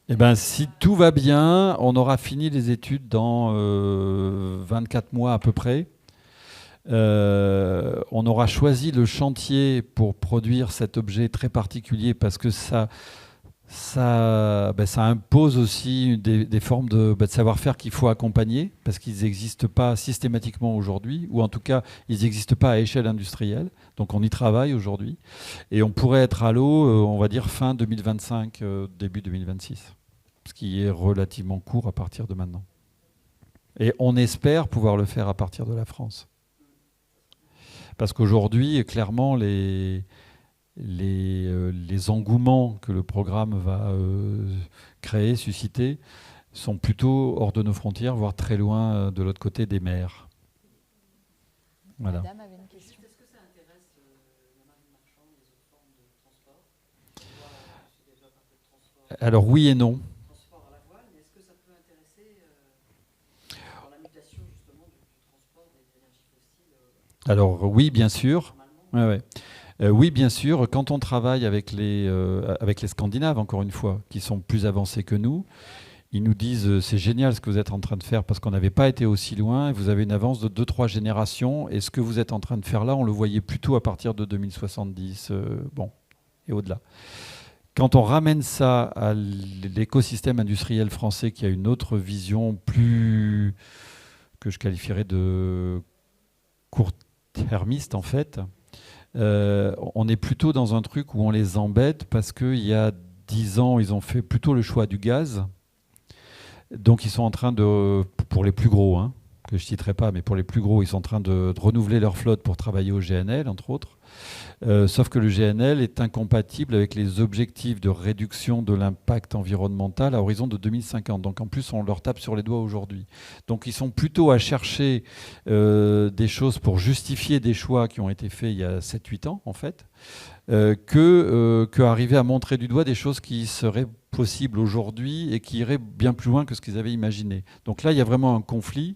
Eh ben, si tout va bien, on aura fini les études dans 24 mois à peu près. On aura choisi le chantier pour produire cet objet très particulier parce que ça impose aussi des formes de savoir-faire qu'il faut accompagner parce qu'ils n'existent pas systématiquement aujourd'hui, ou en tout cas, ils n'existent pas à échelle industrielle. Donc on y travaille aujourd'hui. Et on pourrait être à l'eau, on va dire, fin 2025, début 2026. Ce qui est relativement court à partir de maintenant. Et on espère pouvoir le faire à partir de la France. Parce qu'aujourd'hui, clairement, les engouements que le programme va créer, susciter, sont plutôt hors de nos frontières, voire très loin de l'autre côté des mers. Voilà. Madame avait une question. Est-ce que ça intéresse la marine marchande et les autres formes de transport? Alors oui et non. Transport à la voile, mais est-ce que ça peut intéresser dans la mutation justement du transport des énergies fossiles? Alors oui, bien sûr. Ouais. Oui, bien sûr. Quand on travaille avec les Scandinaves, encore une fois, qui sont plus avancés que nous, ils nous disent c'est génial ce que vous êtes en train de faire parce qu'on n'avait pas été aussi loin et vous avez une avance de 2-3 générations et ce que vous êtes en train de faire là, on le voyait plutôt à partir de 2070 et au-delà. Quand on ramène ça à l'écosystème industriel français qui a une autre vision plus que je qualifierais de court-termiste en fait, on est plutôt dans un truc où on les embête parce qu'il y a 10 ans, ils ont fait plutôt le choix du gaz. Donc ils sont en train de, pour les plus gros, que je ne citerai pas, mais pour les plus gros, ils sont en train de renouveler leur flotte pour travailler au GNL, entre autres. Sauf que le GNL est incompatible avec les objectifs de réduction de l'impact environnemental à horizon de 2050. Donc en plus, on leur tape sur les doigts aujourd'hui. Donc ils sont plutôt à chercher des choses pour justifier des choix qui ont été faits il y a 7-8 ans, en fait, que arriver à montrer du doigt des choses qui seraient possibles aujourd'hui et qui iraient bien plus loin que ce qu'ils avaient imaginé. Donc là, il y a vraiment un conflit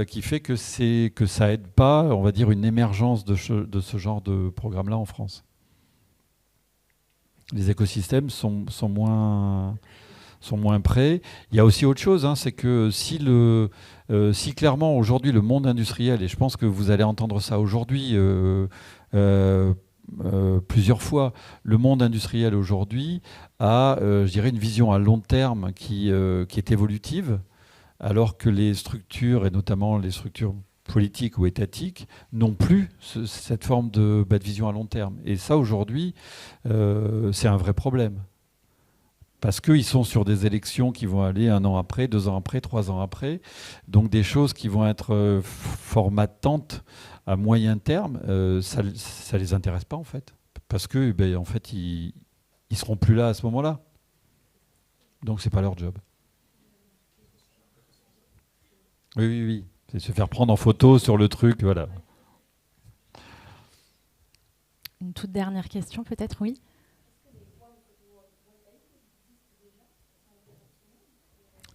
qui fait que ça aide pas, on va dire, une émergence de ce genre de programme-là en France. Les écosystèmes sont moins prêts. Il y a aussi autre chose, c'est que si clairement aujourd'hui le monde industriel, et je pense que vous allez entendre ça aujourd'hui plusieurs fois, le monde industriel aujourd'hui a, je dirais, une vision à long terme qui est évolutive, alors que les structures, et notamment les structures politiques ou étatiques, n'ont plus cette forme de vision à long terme. Et ça, aujourd'hui, c'est un vrai problème. Parce qu'ils sont sur des élections qui vont aller 1 an après, 2 ans après, 3 ans après. Donc des choses qui vont être formatantes à moyen terme, ça ne les intéresse pas en fait. Parce que en fait, ils seront plus là à ce moment-là. Donc c'est pas leur job. Oui. C'est se faire prendre en photo sur le truc, voilà. Une toute dernière question peut-être, oui.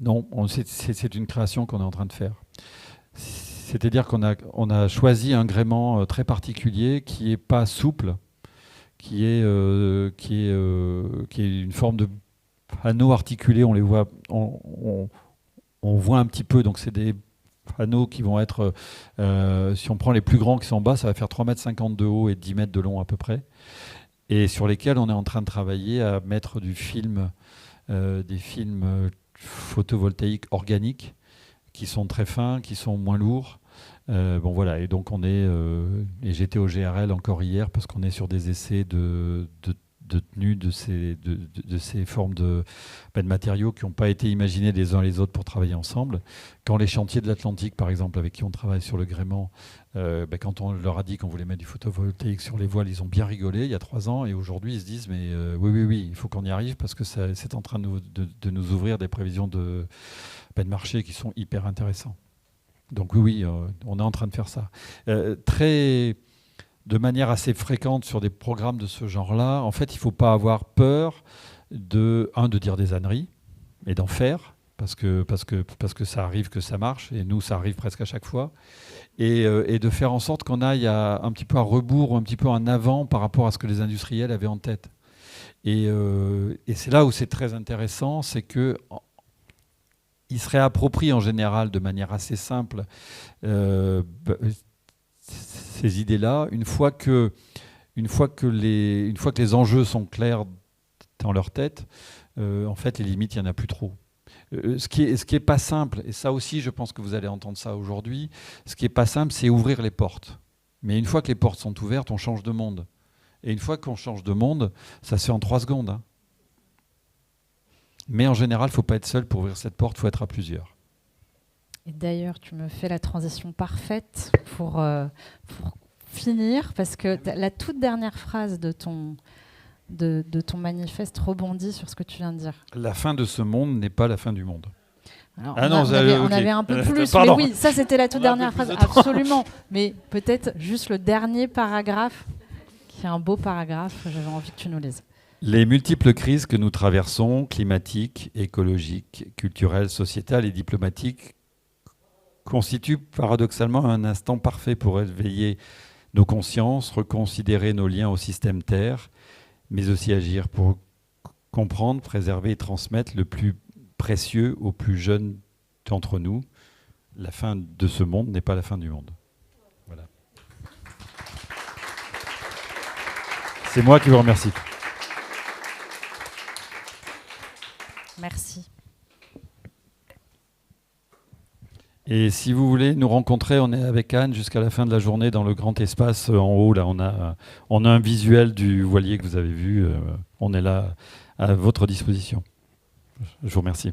Non, c'est une création qu'on est en train de faire. C'est-à-dire qu'on a choisi un gréement très particulier qui n'est pas souple, qui est une forme de panneau articulé. On les voit, on voit un petit peu. Donc c'est des panneaux qui vont être, si on prend les plus grands qui sont en bas, ça va faire 3,50 m de haut et 10 mètres de long à peu près, et sur lesquels on est en train de travailler à mettre du film, des films photovoltaïques organiques qui sont très fins, qui sont moins lourds. Bon voilà, et donc on est, et j'étais au GRL encore hier parce qu'on est sur des essais de tenue de ces formes de matériaux qui n'ont pas été imaginés les uns les autres pour travailler ensemble. Quand les chantiers de l'Atlantique, par exemple, avec qui on travaille sur le gréement, quand on leur a dit qu'on voulait mettre du photovoltaïque sur les voiles, ils ont bien rigolé il y a 3 ans, et aujourd'hui ils se disent mais oui, il faut qu'on y arrive parce que c'est en train de nous ouvrir des prévisions de marché qui sont hyper intéressants. Donc oui, on est en train de faire ça. De manière assez fréquente sur des programmes de ce genre-là, en fait, il ne faut pas avoir peur de dire des âneries et d'en faire, parce que ça arrive que ça marche, et nous, ça arrive presque à chaque fois, et de faire en sorte qu'on aille un petit peu à rebours ou un petit peu en avant par rapport à ce que les industriels avaient en tête. Et c'est là où c'est très intéressant, c'est que ils se réapproprient en général de manière assez simple ces idées-là, une fois que les enjeux sont clairs dans leur tête, en fait, les limites, il n'y en a plus trop. Ce qui est pas simple, et ça aussi, je pense que vous allez entendre ça aujourd'hui, ce qui est pas simple, c'est ouvrir les portes. Mais une fois que les portes sont ouvertes, on change de monde. Et une fois qu'on change de monde, ça se fait en 3 secondes. Hein. Mais en général, il ne faut pas être seul pour ouvrir cette porte, il faut être à plusieurs. Et d'ailleurs, tu me fais la transition parfaite pour finir, parce que la toute dernière phrase de ton manifeste rebondit sur ce que tu viens de dire. La fin de ce monde n'est pas la fin du monde. Alors, on avait un peu plus, mais oui, ça c'était la toute dernière phrase, absolument. Mais peut-être juste le dernier paragraphe, qui est un beau paragraphe, j'avais envie que tu nous lises. Les multiples crises que nous traversons, climatiques, écologiques, culturelles, sociétales et diplomatiques, constituent paradoxalement un instant parfait pour éveiller nos consciences, reconsidérer nos liens au système Terre, mais aussi agir pour comprendre, préserver et transmettre le plus précieux aux plus jeunes d'entre nous. La fin de ce monde n'est pas la fin du monde. Voilà. C'est moi qui vous remercie. Merci. Et si vous voulez nous rencontrer, on est avec Anne jusqu'à la fin de la journée dans le grand espace en haut. Là, on a un visuel du voilier que vous avez vu. On est là à votre disposition. Je vous remercie.